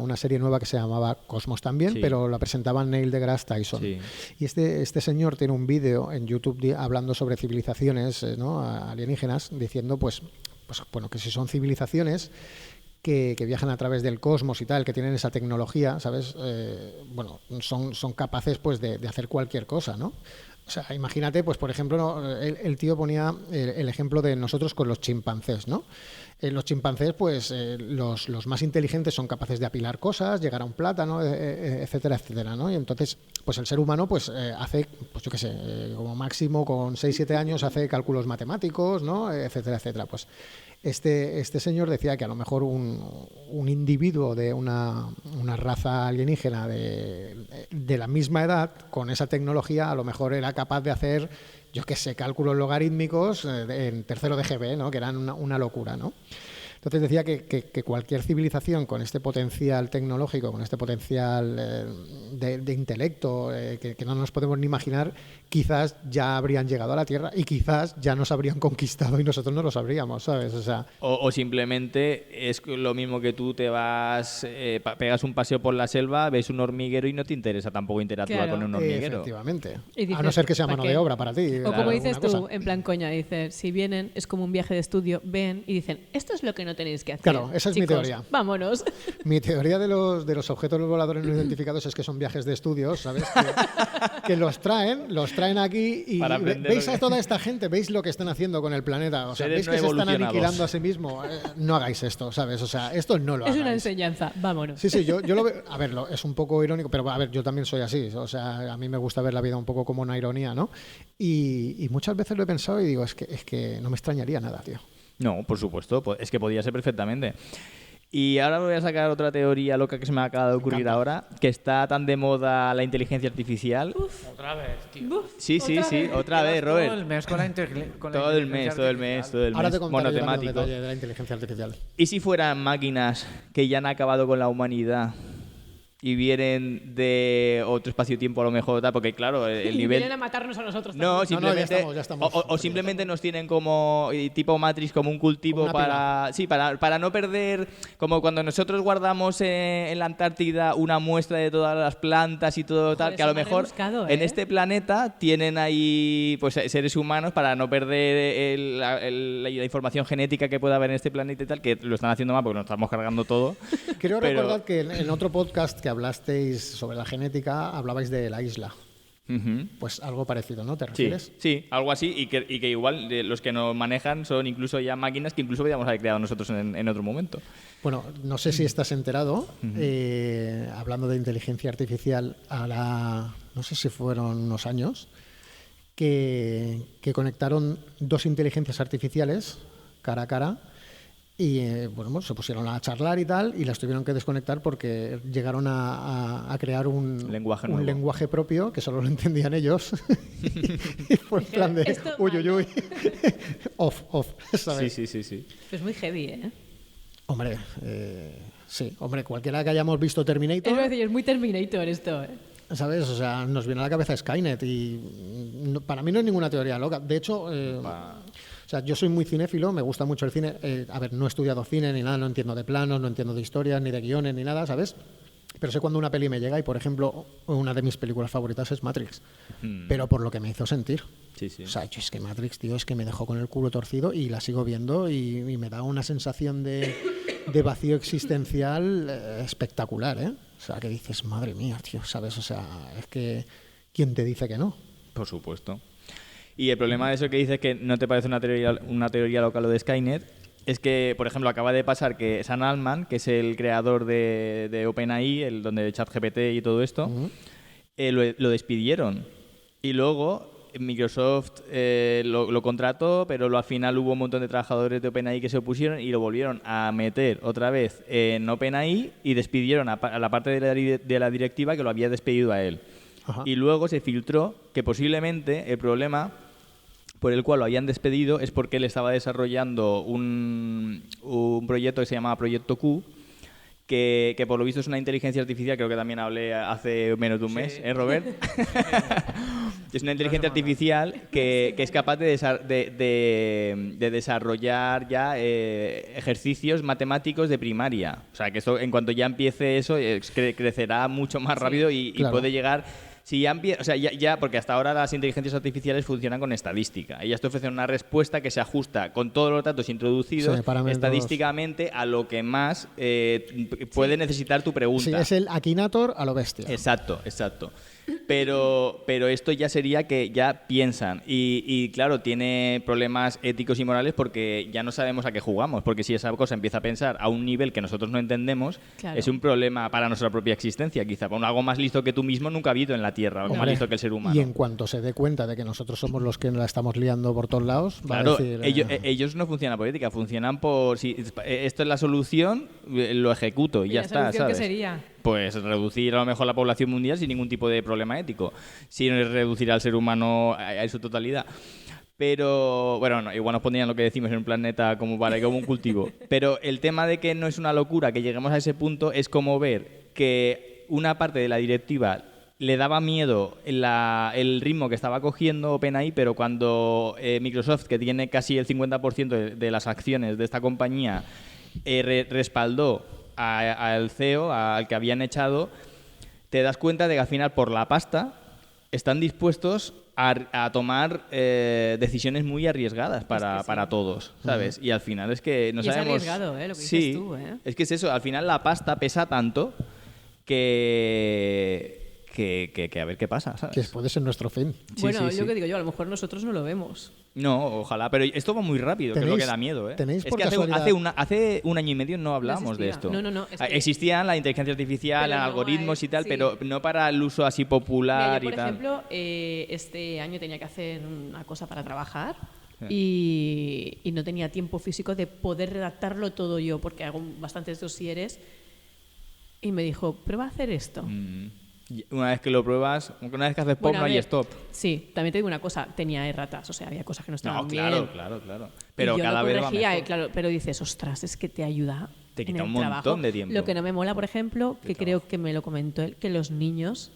una serie nueva que se llamaba Cosmos también, Sí. pero la presentaba Neil deGrasse Tyson. Sí. Y este señor tiene un vídeo en YouTube hablando sobre civilizaciones, ¿no? Alienígenas, diciendo bueno, que si son civilizaciones que viajan a través del cosmos y tal, que tienen esa tecnología, ¿sabes? Bueno, son capaces pues de hacer cualquier cosa, ¿no? O sea, imagínate, pues por ejemplo, ¿no? el tío ponía el ejemplo de nosotros con los chimpancés, ¿no? Los chimpancés, pues los más inteligentes son capaces de apilar cosas, llegar a un plátano, etcétera, etcétera, ¿no? Y entonces, pues el ser humano, pues hace, pues yo qué sé, como máximo con 6-7 años hace cálculos matemáticos, ¿no? Etcétera, etcétera. Pues este señor decía que a lo mejor un individuo de una raza alienígena de la misma edad, con esa tecnología, a lo mejor era capaz de hacer, yo qué sé, cálculos logarítmicos en tercero de GB, ¿no? Que eran una locura, ¿no? Entonces decía que cualquier civilización con este potencial tecnológico, con este potencial de intelecto que no nos podemos ni imaginar, quizás ya habrían llegado a la Tierra y quizás ya nos habrían conquistado y nosotros no lo sabríamos, ¿sabes? O sea, O simplemente es lo mismo que tú te vas, pegas un paseo por la selva, ves un hormiguero y no te interesa tampoco interactuar Claro. con un hormiguero. efectivamente. Y dices, A no ser que sea ¿para mano qué? de obra para ti. O como alguna dices tú, cosa. en plan coña, dices, si vienen, es como un viaje de estudio, ven y dicen, esto es lo que no tenéis que hacer. Claro, esa es mi chicos, teoría. Vámonos. Mi teoría de los objetos voladores no identificados es que son viajes de estudios, ¿sabes? Que los traen aquí y Para aprender veis lo a que- toda esta gente, veis lo que están haciendo con el planeta, o sea, Seres veis no que se están evolucionados. aniquilando a sí mismo. No hagáis esto, ¿sabes? O sea, esto no lo Es hagáis. una enseñanza, vámonos. Sí, yo lo veo. A ver, es un poco irónico, pero a ver, yo también soy así. O sea, a mí me gusta ver la vida un poco como una ironía, ¿no? Y muchas veces lo he pensado y digo, es que no me extrañaría nada, tío. No, por supuesto, es que podía ser perfectamente. Y ahora voy a sacar otra teoría loca que se me acaba de ocurrir ahora, que está tan de moda la inteligencia artificial. Otra vez, tío. Sí, otra vez, Todo el Robert. mes con la con la Todo el inteligencia mes. artificial. Ahora te contaré yo también un Monotemático. detalle de la inteligencia artificial. ¿Y si fueran máquinas que ya han acabado con la humanidad y vienen de otro espacio-tiempo a lo mejor, tal? Porque claro, el Y nivel... vienen a matarnos a nosotros No, también. simplemente, ya estamos. o simplemente nos tienen como tipo Matrix, como un cultivo Como una para no perder, como cuando nosotros guardamos en la Antártida una muestra de todas las plantas y todo tal, que a eso lo me ha mejor rebuscado, en ¿eh? este planeta tienen ahí pues seres humanos para no perder la información genética que pueda haber en este planeta y tal, que lo están haciendo mal porque nos estamos cargando todo. Creo Pero- recordar que en otro podcast que hablasteis sobre la genética, hablabais de la isla. Ujú. Pues algo parecido, ¿no? ¿Te Sí, refieres? sí, algo así, y que igual los que nos manejan son incluso ya máquinas que incluso podríamos haber creado nosotros en otro momento. Bueno, no sé si estás enterado, hablando de inteligencia artificial, no sé si fueron unos años, que conectaron dos inteligencias artificiales cara a cara y bueno, se pusieron a charlar y tal y las tuvieron que desconectar porque llegaron a crear un Lenguaje nuevo. lenguaje propio que solo lo entendían ellos y fue en plan de Esto uy, mal, uy, uy, off, ¿sabes? Sí. Es muy heavy, ¿eh? Hombre, sí, hombre, cualquiera que hayamos visto Terminator, Es decir, es muy Terminator esto, ¿eh? ¿sabes? O sea, nos viene a la cabeza Skynet y para mí no es ninguna teoría loca. De hecho, sea, yo soy muy cinéfilo, me gusta mucho el cine. A ver, no he estudiado cine ni nada, no entiendo de planos, no entiendo de historias, ni de guiones, ni nada, ¿sabes? Pero sé cuando una peli me llega y, por ejemplo, una de mis películas favoritas es Matrix. Pero por lo que me hizo sentir. Sí, sí. O sea, yo es que Matrix, tío, es que me dejó con el culo torcido y la sigo viendo y me da una sensación de vacío existencial espectacular, ¿eh? O sea, que dices, madre mía, tío, ¿sabes? O sea, es que ¿quién te dice que no? Por supuesto. Y el problema de eso que dices que no te parece una teoría local lo de Skynet es que, por ejemplo, acaba de pasar que Sam Altman, que es el creador de OpenAI, donde ChatGPT y todo esto, lo despidieron. Y luego Microsoft lo contrató, pero al final hubo un montón de trabajadores de OpenAI que se opusieron y lo volvieron a meter otra vez en OpenAI y despidieron a la parte de la directiva que lo había despedido a él. Ajá. Y luego se filtró que posiblemente el problema por el cual lo habían despedido es porque él estaba desarrollando un proyecto que se llamaba Proyecto Q, que por lo visto es una inteligencia artificial, creo que también hablé hace menos de un mes, Robert? Es una inteligencia artificial que es capaz de desarrollar ya ejercicios matemáticos de primaria. O sea, que eso, en cuanto ya empiece eso, crecerá mucho más rápido y puede llegar... Si ya o sea, ya, porque hasta ahora las inteligencias artificiales funcionan con estadística. Ellas te ofrecen una respuesta que se ajusta con todos los datos introducidos estadísticamente a lo que más puede necesitar tu pregunta. Sí, es el Akinator a lo bestia. Exacto. Pero esto ya sería que ya piensan y claro, tiene problemas éticos y morales porque ya no sabemos a qué jugamos, porque si esa cosa empieza a pensar a un nivel que nosotros no entendemos, es un problema para nuestra propia existencia, quizá, por algo más listo que tú mismo nunca ha habido en la Tierra, algo más listo que el ser humano. Y en cuanto se dé cuenta de que nosotros somos los que la estamos liando por todos lados, claro, va a decir... ellos no funcionan por ética, funcionan por si esto es la solución, lo ejecuto y ya está, ¿sabes? ¿Qué sería? Pues reducir a lo mejor la población mundial sin ningún tipo de problema ético, sin reducir al ser humano a su totalidad. Pero, bueno, no, igual nos pondrían lo que decimos en un planeta como un cultivo. Pero el tema de que no es una locura que lleguemos a ese punto es como ver que una parte de la directiva le daba miedo el ritmo que estaba cogiendo OpenAI, pero cuando Microsoft, que tiene casi el 50% de las acciones de esta compañía, respaldó al CEO, al que habían echado, te das cuenta de que al final por la pasta están dispuestos a tomar decisiones muy arriesgadas para todos, ¿sabes? Y al final es que no sabemos... Es arriesgado, lo que dices tú, es que es eso, al final la pasta pesa tanto que a ver qué pasa, ¿sabes? Que puede ser nuestro fin. Bueno, yo que digo yo, a lo mejor nosotros no lo vemos. No, ojalá, pero esto va muy rápido, que es lo que da miedo, ¿eh? ¿Tenéis es por que casualidad... hace un año y medio no hablábamos de esto. No. Existían la inteligencia artificial, algoritmos y tal, sí. pero no para el uso así popular. Mira, yo, y tal. por ejemplo, este año tenía que hacer una cosa para trabajar y no tenía tiempo físico de poder redactarlo todo yo, porque hago bastantes dosieres, y me dijo, prueba a hacer esto. Una vez que lo pruebas, una vez que haces pop, no hay stop. Sí, también te digo una cosa, tenía erratas, o sea, había cosas que no estaban bien. Claro. Pero y yo cada lo vez va corregía, mejor. Claro, pero dices, ostras, es que te ayuda. Te quita en el un montón trabajo. de tiempo. Lo que no me mola, por ejemplo, que creo que me lo comentó él, que los niños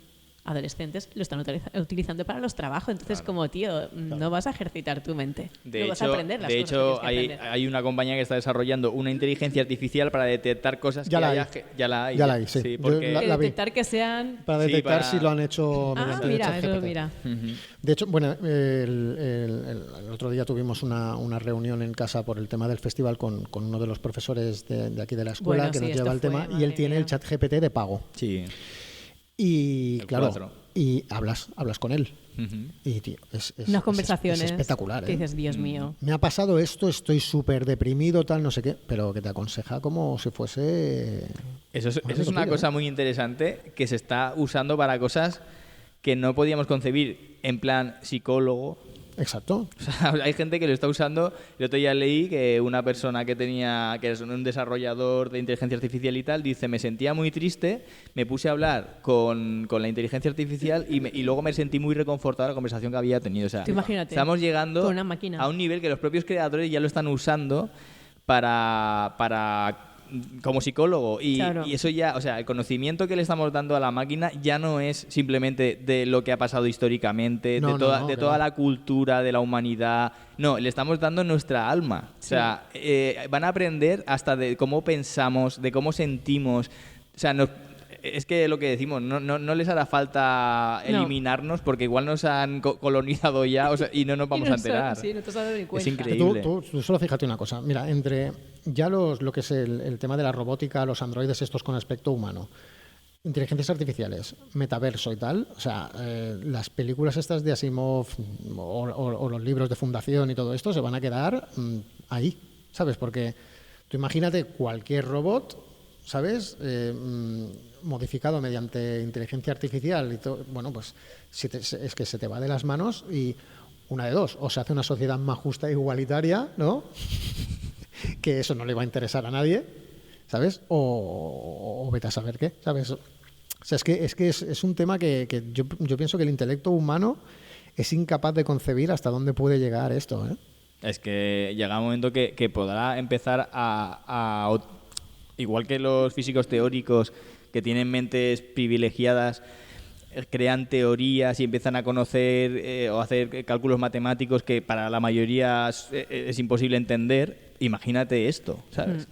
adolescentes lo están utilizando para los trabajos. Entonces, como tío, no vas a ejercitar tu mente. No vas a aprender las cosas que tienes que aprender. Hay una compañía que está desarrollando una inteligencia artificial para detectar cosas Ya la hay, sí. Porque... la vi. Detectar que sean... Para detectar si lo han hecho mediante mira, ChatGPT. mira. De hecho, bueno, el otro día tuvimos una reunión en casa por el tema del festival con uno de los profesores de aquí de la escuela que nos lleva el tema, y él tiene el ChatGPT de pago. Sí. Y el claro, 4. y hablas con él. Y tío, unas conversaciones es espectacular, que dices, Dios mío. Me ha pasado esto, estoy súper deprimido, tal, no sé qué, pero que te aconseja como si fuese... Eso es una cosa muy interesante que se está usando para cosas que no podíamos concebir, en plan psicólogo. Exacto. O sea, hay gente que lo está usando. El otro día leí que una persona que es un desarrollador de inteligencia artificial y tal, dice, me sentía muy triste, me puse a hablar con la inteligencia artificial y luego me sentí muy reconfortado la conversación que había tenido. O sea, imagínate, estamos llegando con una máquina a un nivel que los propios creadores ya lo están usando para como psicólogo. Claro. Y eso ya, o sea, el conocimiento que le estamos dando a la máquina ya no es simplemente de lo que ha pasado históricamente, No, de toda, no, de que toda no. la cultura de la humanidad. No, le estamos dando nuestra alma. O sea, van a aprender hasta de cómo pensamos, de cómo sentimos. O sea, es que lo que decimos, no les hará falta No. eliminarnos porque igual nos han colonizado ya, o sea, y no nos vamos a enterar. Sí, no te has dado ni Es cuenta. increíble. Tú solo fíjate una cosa. Mira, entre ya lo que es el tema de la robótica, los androides estos con aspecto humano, inteligencias artificiales, metaverso y tal, o sea, las películas estas de Asimov o los libros de Fundación y todo esto se van a quedar ahí, ¿sabes? Porque tú imagínate cualquier robot, ¿sabes? Modificado mediante inteligencia artificial y todo, bueno, pues es que se te va de las manos y una de dos, o se hace una sociedad más justa e igualitaria, ¿no? Que eso no le va a interesar a nadie, ¿sabes? O vete a saber qué, ¿sabes? O sea, es un tema que yo pienso que el intelecto humano es incapaz de concebir hasta dónde puede llegar esto, ¿eh? Es que llega un momento que podrá empezar igual que los físicos teóricos que tienen mentes privilegiadas, crean teorías y empiezan a conocer o hacer cálculos matemáticos que para la mayoría es imposible entender. Imagínate esto, ¿sabes?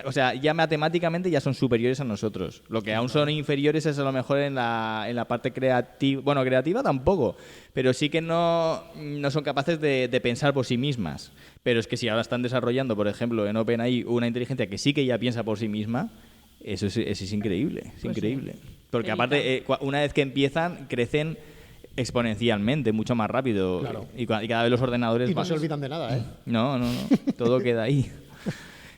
O sea, ya matemáticamente ya son superiores a nosotros. Lo que aún son inferiores es a lo mejor en la parte creativa. Bueno, creativa tampoco, pero sí que no son capaces de pensar por sí mismas. Pero es que si ahora están desarrollando, por ejemplo, en OpenAI una inteligencia que sí que ya piensa por sí misma, eso es increíble, es Pues increíble. sí. Porque Telita. aparte, una vez que empiezan, crecen exponencialmente, mucho más rápido. Claro. Y cada vez los ordenadores Y no van... se olvidan de nada, ¿eh? No, todo queda ahí.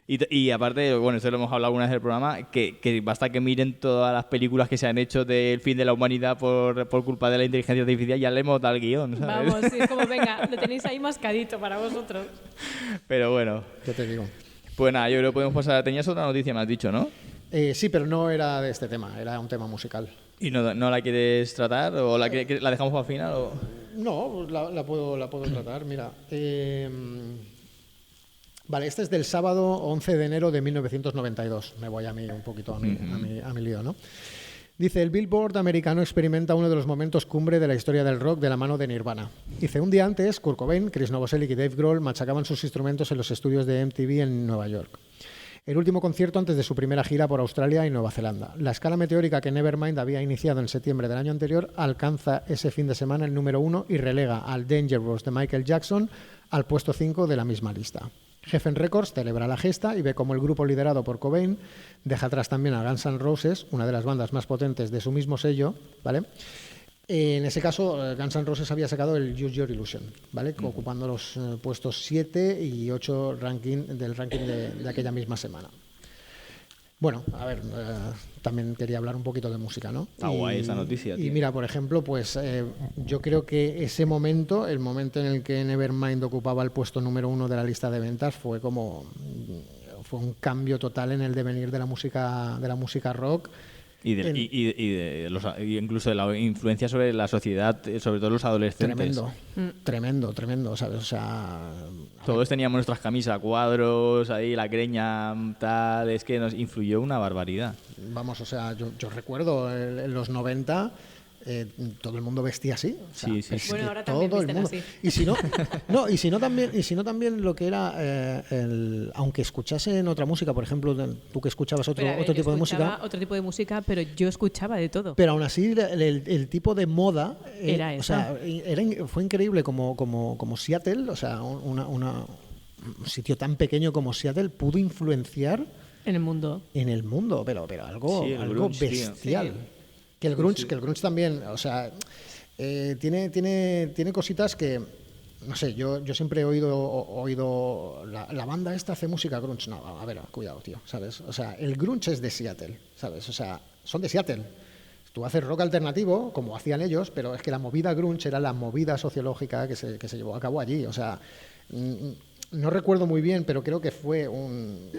Y aparte, bueno, esto lo hemos hablado alguna vez del programa, que basta que miren todas las películas que se han hecho del fin de la humanidad por culpa de la inteligencia artificial, ya le hemos dado el guión, ¿sabes? Vamos, sí, es como, venga, lo tenéis ahí mascadito para vosotros. Pero bueno, ¿Qué te digo? pues nada, yo creo que podemos pasar... Tenías otra noticia, me has dicho, ¿no? Sí, pero no era de este tema, era un tema musical. ¿Y no la quieres tratar? ¿O la dejamos para el final? O... No, la puedo tratar, mira. Vale, este es del sábado 11 de enero de 1992. Me voy a mí un poquito a mi lío, ¿no? Dice, el Billboard americano experimenta uno de los momentos cumbre de la historia del rock de la mano de Nirvana. Dice, un día antes, Kurt Cobain, Chris Novoselic y Dave Grohl machacaban sus instrumentos en los estudios de MTV en Nueva York. El último concierto antes de su primera gira por Australia y Nueva Zelanda. La escala meteórica que Nevermind había iniciado en septiembre del año anterior alcanza ese fin de semana el número 1 y relega al Dangerous de Michael Jackson al puesto 5 de la misma lista. Geffen Records celebra la gesta y ve como el grupo liderado por Cobain deja atrás también a Guns N' Roses, una de las bandas más potentes de su mismo sello, ¿vale? En ese caso, Guns N' Roses había sacado el Use Your Illusion, ¿vale? Ocupando los puestos 7 y 8 del ranking de aquella misma semana. Bueno, a ver, también quería hablar un poquito de música, ¿no? Está guay esa noticia, tío. Y mira, por ejemplo, pues yo creo que ese momento, el momento en el que Nevermind ocupaba el puesto número 1 de la lista de ventas, fue un cambio total en el devenir de la música rock. Y incluso de la influencia sobre la sociedad, sobre todo los adolescentes. Tremendo, ¿sabes? O sea... Todos teníamos nuestras camisas a cuadros, ahí la greña, tal, es que nos influyó una barbaridad. Vamos, o sea, yo recuerdo en los 90... todo el mundo vestía así. O sea, Sí. Bueno, ahora también todo el visten mundo. así. Y si no también lo que era aunque escuchasen otra música, por ejemplo, tú que escuchabas otro tipo de música, Otro tipo de música, pero yo escuchaba de todo. pero aún así el tipo de moda Era o esa. sea, fue increíble como Seattle, o sea, un sitio tan pequeño como Seattle pudo influenciar En el mundo. en el mundo, pero algo, Sí, el algo grunge, tío. bestial. Sí. Que el grunge también, o sea, tiene cositas que, no sé, yo siempre he oído la banda esta hace música grunge. No, a ver, cuidado, tío, ¿sabes? O sea, el grunge es de Seattle, ¿sabes? O sea, son de Seattle. Tú haces rock alternativo, como hacían ellos, pero es que la movida grunge era la movida sociológica que se llevó a cabo allí. O sea, no recuerdo muy bien, pero creo que fue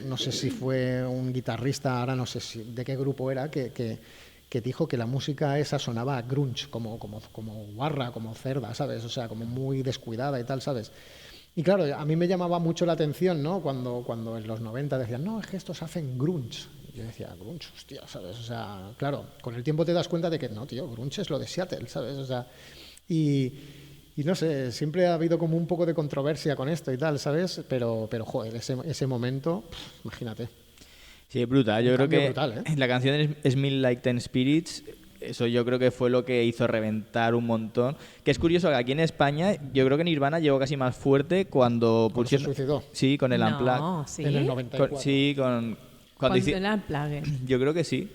no sé si fue un guitarrista, ahora no sé de qué grupo era, que dijo que la música esa sonaba a grunge, como guarra, como cerda, ¿sabes? O sea, como muy descuidada y tal, ¿sabes? Y claro, a mí me llamaba mucho la atención, ¿no? Cuando en los 90 decían, no, es que estos hacen grunge. Y yo decía, grunge, hostia, ¿sabes? O sea, claro, con el tiempo te das cuenta de que no, tío, grunge es lo de Seattle, ¿sabes? O sea, y no sé, siempre ha habido como un poco de controversia con esto y tal, ¿sabes? Pero joder, ese momento, imagínate. Sí, es brutal. Yo Un creo cambio que brutal, ¿eh? la canción es Smell Like Teen Spirits. Eso yo creo que fue lo que hizo reventar un montón. Que es curioso que aquí en España, yo creo que Nirvana llegó casi más fuerte cuando Cuando se pusieron. suicidó. Sí, con el Unplugged. No, sí. En el 94. Cuando Cuando hici- el Unplugged. Yo creo que sí.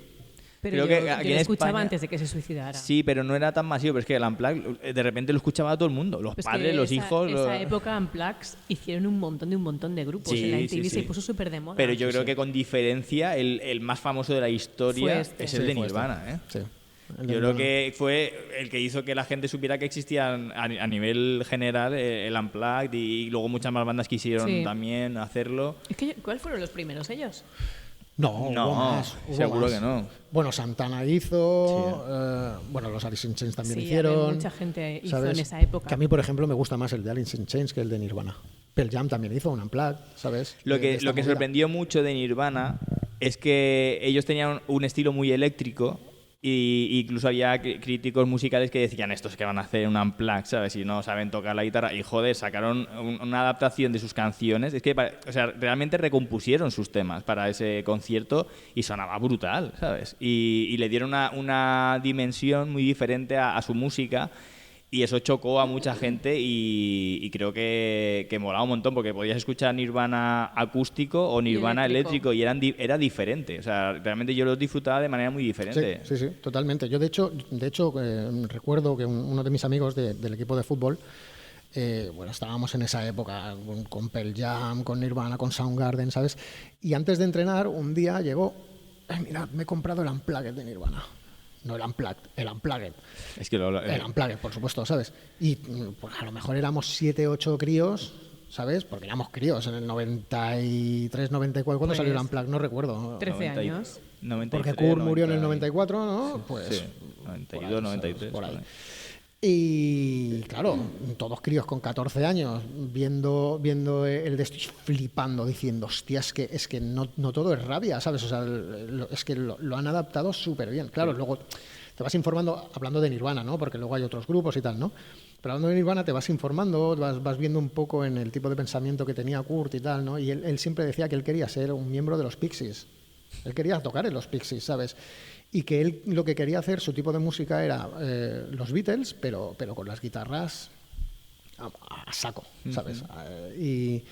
Pero Creo yo, que aquí yo en lo escuchaba España- antes de que se suicidara. Sí, pero no era tan masivo. Pero es que el Unplugged de repente lo escuchaba todo el mundo. Los Pues que padres, los hijos. Esa época Unplugged hicieron un montón de grupos. Sí, En la sí, MTV sí. se puso súper de moda. Pero yo creo que con diferencia el más famoso de la historia Fue este. es el Sí, de fue Nirvana, ¿eh? Sí. Yo creo que fue el que hizo que la gente supiera que existía a nivel general el Unplugged y luego muchas más bandas quisieron Sí. también hacerlo. Es que, ¿cuáles fueron los primeros ellos? No, No, hubo más. seguro más. que no. Bueno, Santana hizo, bueno, los Alice in Chains también Sí, hicieron. había mucha gente hizo ¿sabes? en esa época. Que a mí, por ejemplo, me gusta más el de Alice in Chains que el de Nirvana. Pearl Jam también hizo un Unplugged, ¿sabes? Lo De que, esta lo que movida. sorprendió mucho de Nirvana es que ellos tenían un estilo muy eléctrico y incluso había críticos musicales que decían estos que van a hacer un unplugged, ¿sabes? Si no saben tocar la guitarra. Y joder, sacaron una adaptación de sus canciones. Es que, o sea, realmente recompusieron sus temas para ese concierto y sonaba brutal, ¿sabes? Y le dieron una dimensión muy diferente a su música. Y eso chocó a mucha gente y creo que molaba un montón porque podías escuchar Nirvana acústico o Nirvana eléctrico y era diferente. O sea, realmente yo lo disfrutaba de manera muy diferente. Sí, sí, totalmente. Yo, de hecho recuerdo que uno de mis amigos del equipo de fútbol, bueno, estábamos en esa época con Pearl Jam, con Nirvana, con Soundgarden, ¿sabes? Y antes de entrenar, un día llegó, mirad, me he comprado el Unplugged de Nirvana. No el Unplugged, el Unplugged. Es que El Unplugged, por supuesto, ¿sabes? Y pues a lo mejor éramos 7, 8 críos, ¿sabes? Porque éramos críos en el 93, 94, ¿cuándo salió el Unplugged? No recuerdo. 13 años. 93, Porque Kurt murió en el 90, 94, ¿no? Pues sí, 92, 93. por ahí. por ahí. Y claro, todos críos con 14 años viendo el de esto y flipando, diciendo, hostia, es que no todo es rabia, ¿sabes? O sea, es que lo han adaptado súper bien. Claro, luego te vas informando, hablando de Nirvana, ¿no? Porque luego hay otros grupos y tal, ¿no? Pero hablando de Nirvana te vas informando, vas viendo un poco en el tipo de pensamiento que tenía Kurt y tal, ¿no? Y él siempre decía que él quería ser un miembro de los Pixies. Él quería tocar en los Pixies, ¿sabes? Y que él lo que quería hacer, su tipo de música era los Beatles, pero con las guitarras a saco, ¿sabes? Y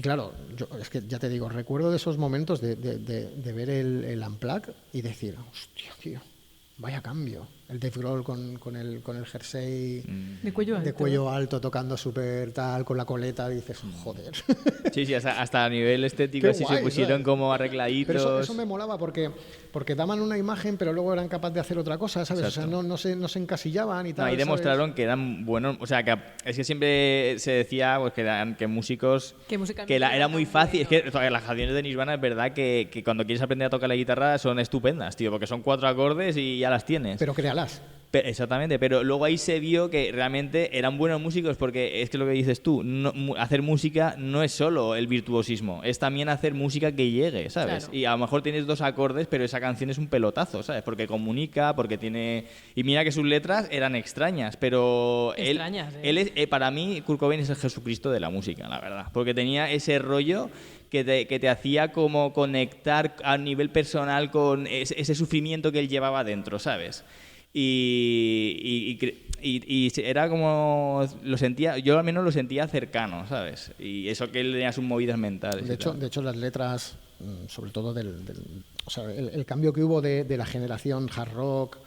claro, yo, es que ya te digo, recuerdo de esos momentos de ver el Unplugged y decir, hostia, tío, vaya cambio. El Dave Grohl con el jersey De cuello alto. de cuello alto, tocando súper tal, con la coleta, y dices, joder. Sí, sí, hasta a nivel estético Qué así guay, se pusieron ¿sabes? como arregladitos. Pero eso me molaba porque daban una imagen, pero luego eran capaces de hacer otra cosa, ¿sabes? Exacto. O sea, no se encasillaban y tal. No, ahí ¿sabes? demostraron que eran buenos, o sea, que es que siempre se decía pues, que músicos, Que musicalmente que era eran muy tan fácil, buenos. es que las canciones de Nirvana es verdad que cuando quieres aprender a tocar la guitarra son estupendas, tío, porque son 4 acordes y ya las tienes. Pero créalas. Exactamente, pero luego ahí se vio que realmente eran buenos músicos porque es que lo que dices tú, hacer música no es solo el virtuosismo, es también hacer música que llegue, ¿sabes? Claro. Y a lo mejor tienes 2 acordes, pero esa canción es un pelotazo, ¿sabes? Porque comunica, porque tiene... Y mira que sus letras eran extrañas, pero Extrañas, él es, para mí, Kurt Cobain es el Jesucristo de la música, la verdad, porque tenía ese rollo que te hacía como conectar a nivel personal con ese sufrimiento que él llevaba dentro, ¿sabes? Y era como lo sentía, yo al menos lo sentía cercano, ¿sabes? Y eso que él tenía sus movidas mentales. De hecho, las letras, sobre todo o sea, el cambio que hubo de la generación hard rock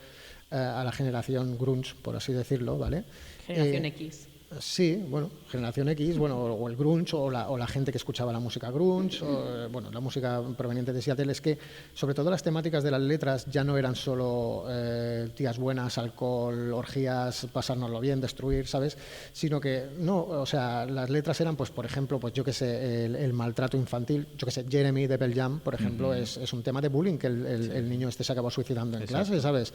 a la generación grunge, por así decirlo, ¿vale? Generación X. Sí, bueno, generación X, bueno, o el grunge, o la gente que escuchaba la música grunge, o, bueno, la música proveniente de Seattle, es que sobre todo las temáticas de las letras ya no eran solo tías buenas, alcohol, orgías, pasárnoslo bien, destruir, ¿sabes? Sino que, no, o sea, las letras eran, pues, por ejemplo, pues yo que sé, el maltrato infantil, yo que sé, Jeremy de Pearl Jam, por ejemplo, es un tema de bullying, que el niño este se acabó suicidando en clase, ¿sabes?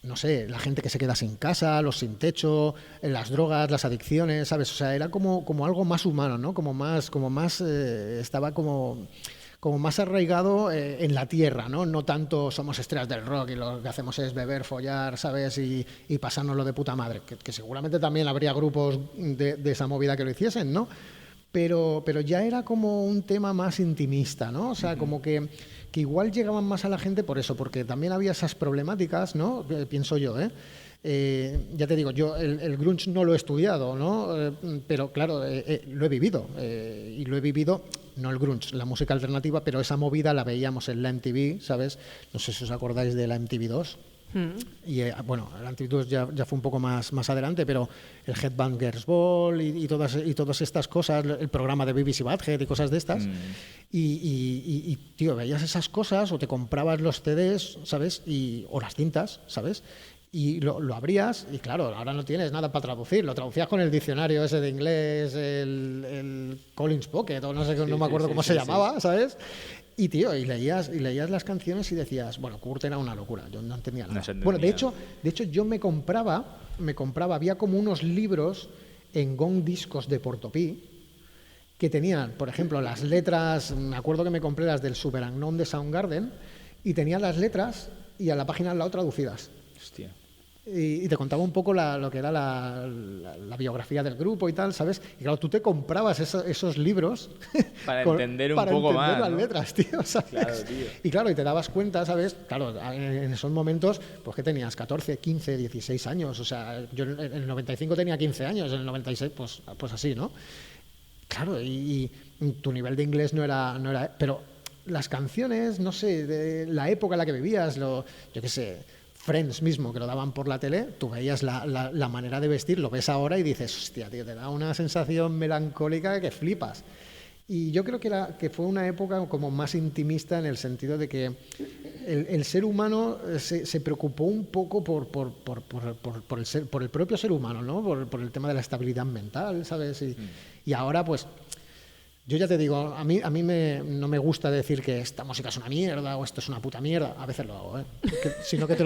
no sé, la gente que se queda sin casa, los sin techo, las drogas, las adicciones, ¿sabes? O sea, era como algo más humano, ¿no? Como más estaba como más arraigado en la tierra, ¿no? No tanto somos estrellas del rock y lo que hacemos es beber, follar, ¿sabes? Y pasárnoslo de puta madre. Que seguramente también habría grupos de esa movida que lo hiciesen, ¿no? Pero ya era como un tema más intimista, ¿no? O sea, como que igual llegaban más a la gente por eso, porque también había esas problemáticas, ¿no? Pienso yo, ¿eh? Ya te digo, yo el grunge no lo he estudiado, ¿no? Pero claro, lo he vivido. Y lo he vivido, no el grunge, la música alternativa, pero esa movida la veíamos en la MTV, ¿sabes? No sé si os acordáis de la MTV2. Y bueno, el MTV2 ya fue un poco más adelante, pero el Headbangers Ball y todas estas cosas, el programa de BBC Badhead y cosas de estas. Y tío, veías esas cosas o te comprabas los CDs, ¿sabes? O las cintas, ¿sabes? Y lo abrías y claro, ahora no tienes nada para traducir, lo traducías con el diccionario ese de inglés, el Collins Pocket o no sé, no me acuerdo cómo se llamaba, ¿sabes? Y tío, y leías las canciones y decías, bueno, Kurt era una locura, yo no entendía nada. Bueno, de hecho yo me compraba, había como unos libros en Gong Discos de Portopí que tenían, por ejemplo, las letras, me acuerdo que me compré las del Super Unknown de Soundgarden y tenían las letras y a la página al lado traducidas. Hostia. Y te contaba un poco lo que era la biografía del grupo y tal, ¿sabes? Y claro, tú te comprabas esos libros para entender un poco más, para entender las ¿no? letras, tío, ¿sabes? Claro, tío. Y claro, y te dabas cuenta, ¿sabes? Claro, en esos momentos, pues que tenías 14, 15, 16 años. O sea, yo en el 95 tenía 15 años, en el 96, pues así, ¿no? Claro, y tu nivel de inglés no era... Pero las canciones, no sé, de la época en la que vivías, yo qué sé... Friends mismo, que lo daban por la tele, tú veías la manera de vestir, lo ves ahora y dices, hostia, tío, te da una sensación melancólica que flipas. Y yo creo que fue una época como más intimista en el sentido de que el ser humano se preocupó un poco por el propio ser humano, ¿no? Por el tema de la estabilidad mental, ¿sabes? Y ahora, pues... Yo ya te digo, a mí no me gusta decir que esta música es una mierda o esto es una puta mierda. A veces lo hago, ¿eh? Sino que te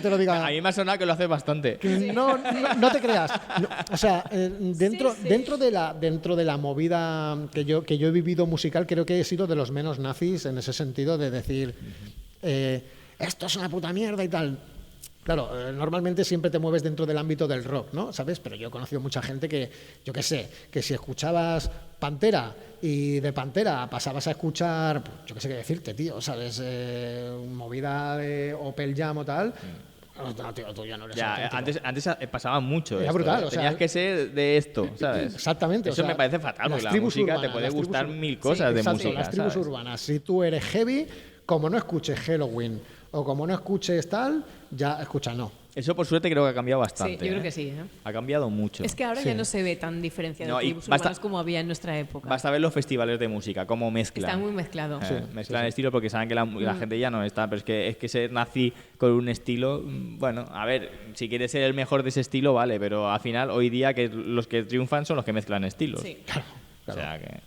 lo diga... A mí me ha sonado que lo haces bastante. No te creas. No, o sea, dentro de la movida que yo he vivido musical, creo que he sido de los menos nazis en ese sentido de decir esto es una puta mierda y tal. Claro, normalmente siempre te mueves dentro del ámbito del rock, ¿no? ¿Sabes? Pero yo he conocido mucha gente que, yo qué sé, que si escuchabas Pantera y de Pantera pasabas a escuchar, yo qué sé qué decirte, tío, ¿sabes? Movida de Opel Jam o tal. No, tío, tú ya no eres ya, antes pasaba mucho. Era esto, brutal. ¿eh? Tenías que ser de esto, ¿sabes? Exactamente. Eso me parece fatal, porque la música te puede gustar mil cosas de música. Las tribus urbanas. Si tú eres heavy, como no escuches Halloween o como no escuches tal, ya escucha no. Eso por suerte creo que ha cambiado bastante. Sí, yo creo que sí. Ha cambiado mucho. Es que ahora ya no se ve tan diferenciado de tribus urbanas como había en nuestra época. Basta ver los festivales de música, cómo mezclan. Está muy mezclado. Mezclan estilos porque saben que la gente ya no está. Pero es que ser nazi con un estilo... Bueno, a ver, si quieres ser el mejor de ese estilo, vale. Pero al final, hoy día, que los que triunfan son los que mezclan estilos. Sí. Claro. O sea que...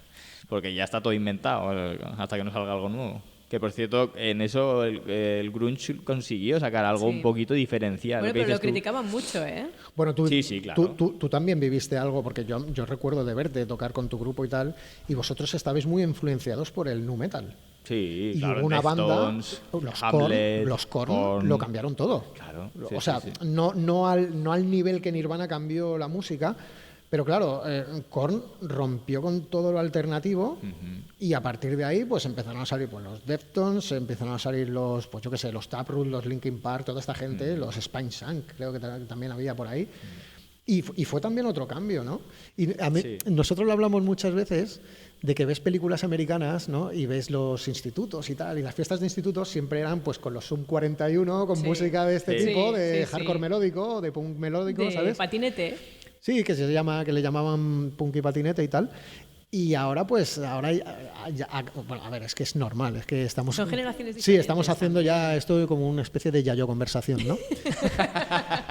Porque ya está todo inventado hasta que no salga algo nuevo. Que por cierto, en eso el grunge consiguió sacar algo un poquito diferencial. Bueno, pero lo criticaban mucho, ¿eh? Bueno, sí, claro. Tú también viviste algo, porque yo recuerdo de verte tocar con tu grupo y tal, y vosotros estabais muy influenciados por el nu metal. Sí, y claro. hubo una banda, Stones, los Korn lo cambiaron todo. Claro. O sea, no al nivel que Nirvana cambió la música, pero claro, Korn rompió con todo lo alternativo y a partir de ahí pues empezaron a salir pues, los Deftones, empezaron a salir los, pues yo qué sé, los Taproot, los Linkin Park, toda esta gente, los Spineshank, creo que también había por ahí. Y fue también otro cambio, ¿no? Y nosotros lo hablamos muchas veces de que ves películas americanas, ¿no? Y ves los institutos y tal, y las fiestas de institutos siempre eran pues con los Sum 41, con música de este tipo, de hardcore melódico, de punk melódico, de ¿sabes? Patinete. Sí, que le llamaban punk y patinete y tal. Y ahora, pues, bueno, a ver, es que es normal, es que estamos... Son generaciones diferentes. Sí, estamos haciendo ya esto como una especie de yayo conversación, ¿no?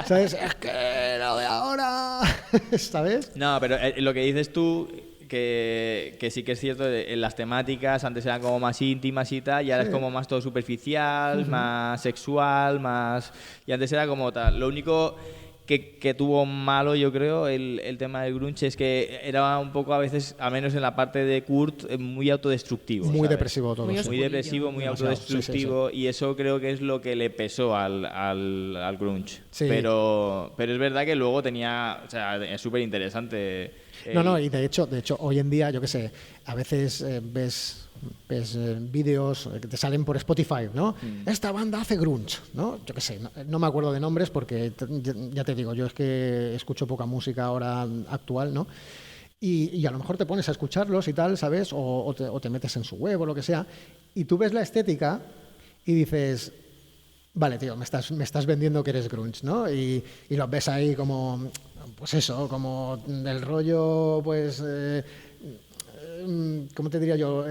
¿Sabes? Es que lo de ahora, ¿sabes? No, pero lo que dices tú, que sí que es cierto, en las temáticas antes eran como más íntimas y tal, y ahora es como más todo superficial, más sexual, más... Y antes era como tal. Lo único que tuvo malo, yo creo, el tema del grunge es que era un poco a veces, a menos en la parte de Kurt, muy autodestructivo. Muy ¿sabes? depresivo todo. Muy sí. Muy depresivo, muy Demasiado, autodestructivo, y eso creo que es lo que le pesó al grunge. Sí. Pero es verdad que luego tenía, o sea, es súper interesante. No, y de hecho, hoy en día, yo qué sé, a veces ves vídeos que te salen por Spotify, ¿no? Esta banda hace grunge, ¿no? Yo qué sé, no me acuerdo de nombres porque ya te digo, yo es que escucho poca música ahora actual, ¿no? Y a lo mejor te pones a escucharlos y tal, ¿sabes? O te metes en su web o lo que sea, y tú ves la estética y dices... Vale, tío, me estás vendiendo que eres grunge, ¿no? Y los ves ahí como, pues eso, como el rollo, pues, ¿cómo te diría yo?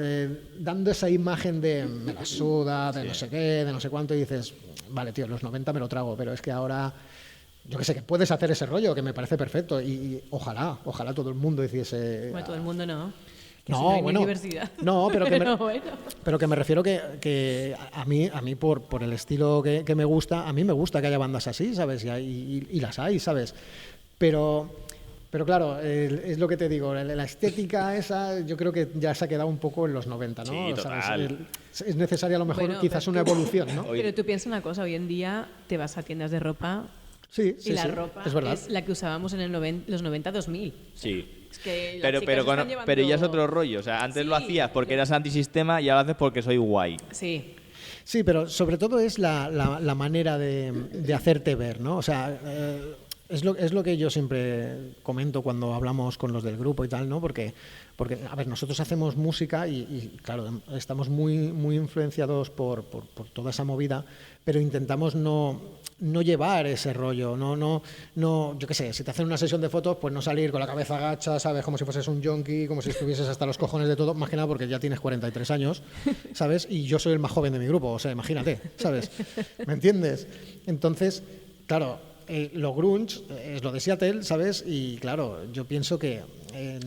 Dando esa imagen de me la suda, de no sé qué, de no sé cuánto, y dices, vale, tío, los 90 me lo trago, pero es que ahora, yo que sé, que puedes hacer ese rollo, que me parece perfecto, y ojalá todo el mundo hiciese... Bueno, todo el mundo no. Que No, si no hay ni bueno, diversidad. no, pero bueno. pero que me refiero que a mí por el estilo que me gusta, a mí me gusta que haya bandas así, ¿sabes? Y las hay, ¿sabes? Pero claro, es lo que te digo, la estética esa yo creo que ya se ha quedado un poco en los 90, ¿no? Sí, total. ¿Sabes? Es necesaria a lo mejor Bueno, quizás pero una evolución, ¿no? Pero tú piensas una cosa, hoy en día te vas a tiendas de ropa Sí, y sí, la sí, ropa es verdad. es la que usábamos en los 90-2000. Sí. Es que las Pero, chicas pero, están con- llevando- pero ya es otro rollo. O sea, antes lo Sí. hacías porque eras antisistema y ahora lo haces porque soy guay. Sí. Sí, pero sobre todo es la manera de hacerte ver, ¿no? O sea, es lo que yo siempre comento cuando hablamos con los del grupo y tal, ¿no? Porque a ver, nosotros hacemos música y claro, estamos muy influenciados por toda esa movida, pero intentamos no llevar ese rollo, no, yo qué sé, si te hacen una sesión de fotos, pues no salir con la cabeza agacha, ¿sabes? Como si fueses un yonki, como si estuvieses hasta los cojones de todo, más que nada porque ya tienes 43 años, ¿sabes? Y yo soy el más joven de mi grupo, o sea, imagínate, ¿sabes? ¿Me entiendes? Entonces, claro, lo grunge es lo de Seattle, ¿sabes? Y claro, yo pienso que...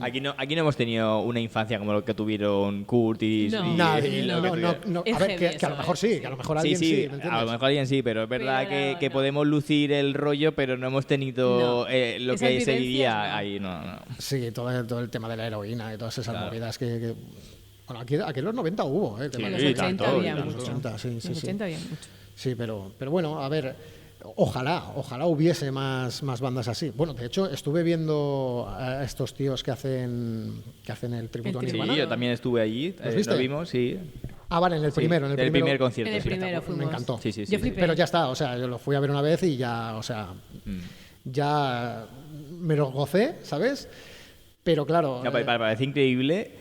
Aquí no hemos tenido una infancia como lo que tuvieron Kurt y... No. y- Nadie, y lo que tuvieron. no. Es A ver, heavy que a lo eso, mejor sí, que a lo mejor alguien sí, ¿me entiendes? a lo mejor alguien sí, pero es verdad Pero que no. podemos lucir el rollo, pero no hemos tenido No. lo Esas que se vivencias, vivía no. ahí. No. Sí, todo el tema de la heroína y todas esas Claro. movidas que... Bueno, aquí en los 90 hubo, ¿eh? Sí, En Tema los de- 80 tanto, había en los mucho. 80, sí, En sí, los sí. 80 había mucho. Sí, pero bueno, a ver, ojalá hubiese más bandas así. Bueno, de hecho, estuve viendo a estos tíos que hacen el tributo a El Sí, Nirvana. yo también estuve allí, ¿Los viste? lo vimos, sí. Ah, vale, en el Sí, primero. del primer concierto. En el sí. primero Me fuimos. encantó. Sí, sí, sí, Yo sí. flipé. Pero ya está, o sea, yo lo fui a ver una vez y ya, o sea, ya me lo gocé, ¿sabes? Pero claro, No, parece increíble,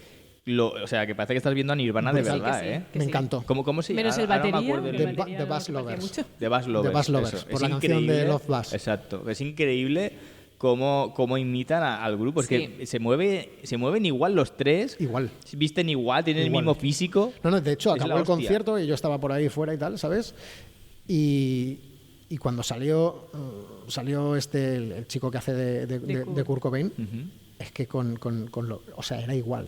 o sea, que parece que estás viendo a Nirvana de Brutal. verdad, Que sí, ¿eh? que me sí. encantó. ¿Cómo se llama? Menos el Ahora no me batería. acuerdo el el The batería The no Bass se parecía Lovers. mucho. The Bass Lovers. The Bass Lovers, eso. por Es la canción de increíble. Love Bass. Exacto. Es increíble cómo imitan al grupo. Es Sí. que se mueven igual los tres. Igual. Visten igual, tienen Igual. el mismo físico. No, de hecho, Es acabó la el hostia. concierto y yo estaba por ahí fuera y tal, ¿sabes? Y cuando salió el chico que hace de Kurt Cobain, es que o sea, era igual.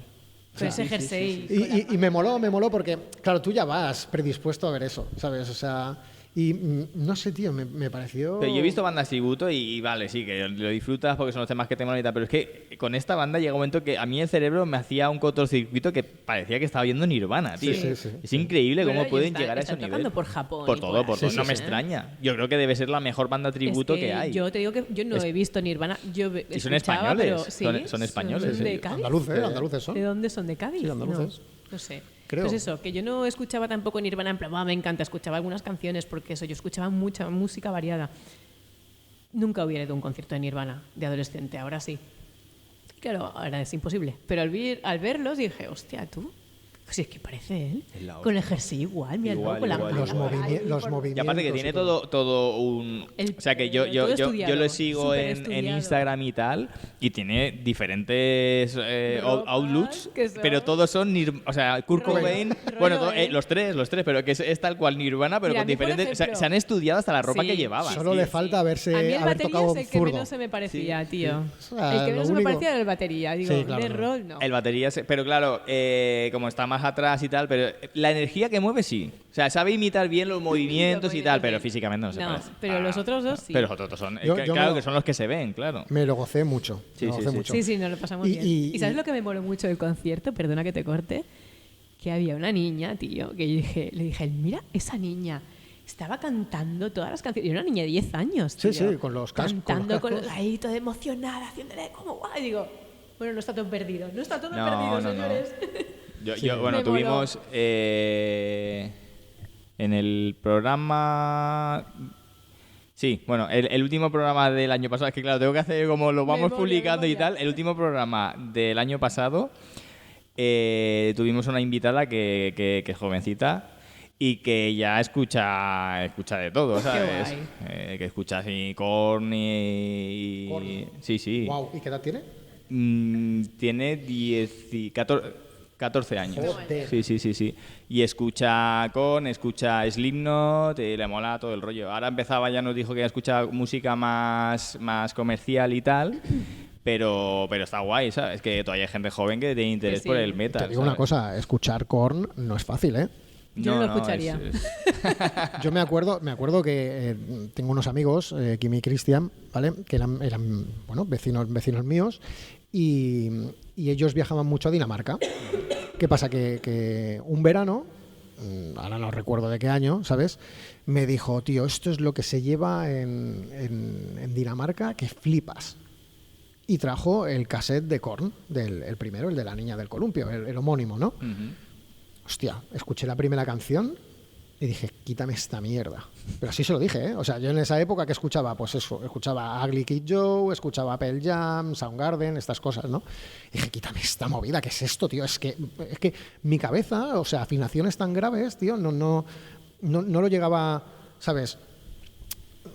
Con ese jersey. con la- Y me moló porque, claro, tú ya vas predispuesto a ver eso, ¿sabes? O sea, y no sé, tío, me pareció... Pero yo he visto bandas tributo y vale, sí, que lo disfrutas porque son los temas que te molan y tal, pero es que con esta banda llega un momento que a mí el cerebro me hacía un cortocircuito que parecía que estaba viendo Nirvana, tío. Sí. Es increíble Bueno, cómo y pueden está- llegar a están ese nivel. tocando por Japón Por y todo, por no ahí, me ¿eh? extraña. Yo creo que debe ser la mejor banda tributo Es que hay. Yo te digo que yo no he visto Nirvana. Yo Y son escuchaba, españoles, pero, sí, son españoles, ¿Son de sí. Cádiz? Andaluces son. ¿De dónde son? ¿De Cádiz? Sí, andaluces. No sé. Creo. Pues eso, que yo no escuchaba tampoco Nirvana en plan, "Buah, me encanta", escuchaba algunas canciones porque eso, yo escuchaba mucha música variada. Nunca hubiera ido a un concierto de Nirvana de adolescente, ahora sí. Claro, ahora es imposible. Pero al verlos dije, hostia, tú, Pues es que parece él. Es la Con el jersey igual, mira, Igual, con la igual, manga Los, igual. por ahí, los por- movimientos. Y aparte que tiene y todo. todo un... O sea, que yo todo estudiado, lo sigo súper en estudiado. Instagram y tal, y tiene diferentes Ropas outlooks, que son- pero todos son... O sea, Kurt Rollo, Cobain... rollo, Bueno, ¿eh? los tres, pero que es tal cual Nirvana, pero Mira, con a mí, por diferentes... o sea, ejemplo- se han estudiado hasta la ropa Sí, que llevaban. Solo le falta a mí haber el batería tocado es el que zurdo. menos se me parecía, tío. sea, El que lo menos se me único- parecía era el batería. Digo, Sí, claro, de no. rol no. El batería, pero claro, como está más atrás y tal, pero la energía que mueve sí. O sea, sabe imitar bien los movimientos y tal, pero físicamente no se No, parece. pero los otros dos sí. Pero los otros dos son, Yo claro, me lo- que son los que se ven, claro. Me lo gocé mucho. Sí, me lo sí, gocé sí. mucho. Sí, sí, nos lo pasamos Y- bien. y- ¿Y sabes y- lo que me moló mucho del concierto? Perdona que te corte. Que había una niña, tío, que le dije, mira, esa niña estaba cantando todas las canciones. Y era una niña de 10 años, Sí, tío. sí, con los cascos. Cantando con los con cascos. ahí toda emocionada, haciéndole como guay. Y digo, bueno, no está todo perdido. No está todo No, perdido, no, no. señores. Bueno, Me tuvimos en el programa... Sí, bueno, el último programa del año pasado, es que claro, tengo que hacer como lo vamos Memoria, publicando y memoria. tal. El último programa del año pasado tuvimos una invitada que es jovencita y que ya escucha de todo, ¿sabes? Que escucha así Korn y... Korn. Sí. Wow, ¿y qué edad tiene? Tiene 14 años. Joder. Sí. Y escucha Slipknot, le mola todo el rollo. Ahora empezaba, ya nos dijo que escucha música más comercial y tal, pero está guay, ¿sabes? Que todavía hay gente joven que tiene interés Sí, sí. por el metal. Te digo una ¿sabes? cosa, escuchar Korn no es fácil, ¿eh? Yo no lo escucharía. Yo me acuerdo que tengo unos amigos, Kimi y Cristian, ¿vale? Que eran bueno, vecinos míos y ellos viajaban mucho a Dinamarca. ¿Qué pasa? Que un verano, ahora no recuerdo de qué año, ¿sabes? Me dijo, tío, esto es lo que se lleva en Dinamarca, que flipas. Y trajo el cassette de Korn, el primero, el de la niña del columpio, el homónimo, ¿no? Hostia, escuché la primera canción y dije, quítame esta mierda. Pero así se lo dije, ¿eh? O sea, yo en esa época que escuchaba, pues eso, escuchaba Ugly Kid Joe, escuchaba Pearl Jam, Soundgarden, estas cosas, ¿no? Y dije, quítame esta movida, ¿qué es esto, tío? Es que mi cabeza, o sea, afinaciones tan graves, tío, no lo llegaba, ¿sabes?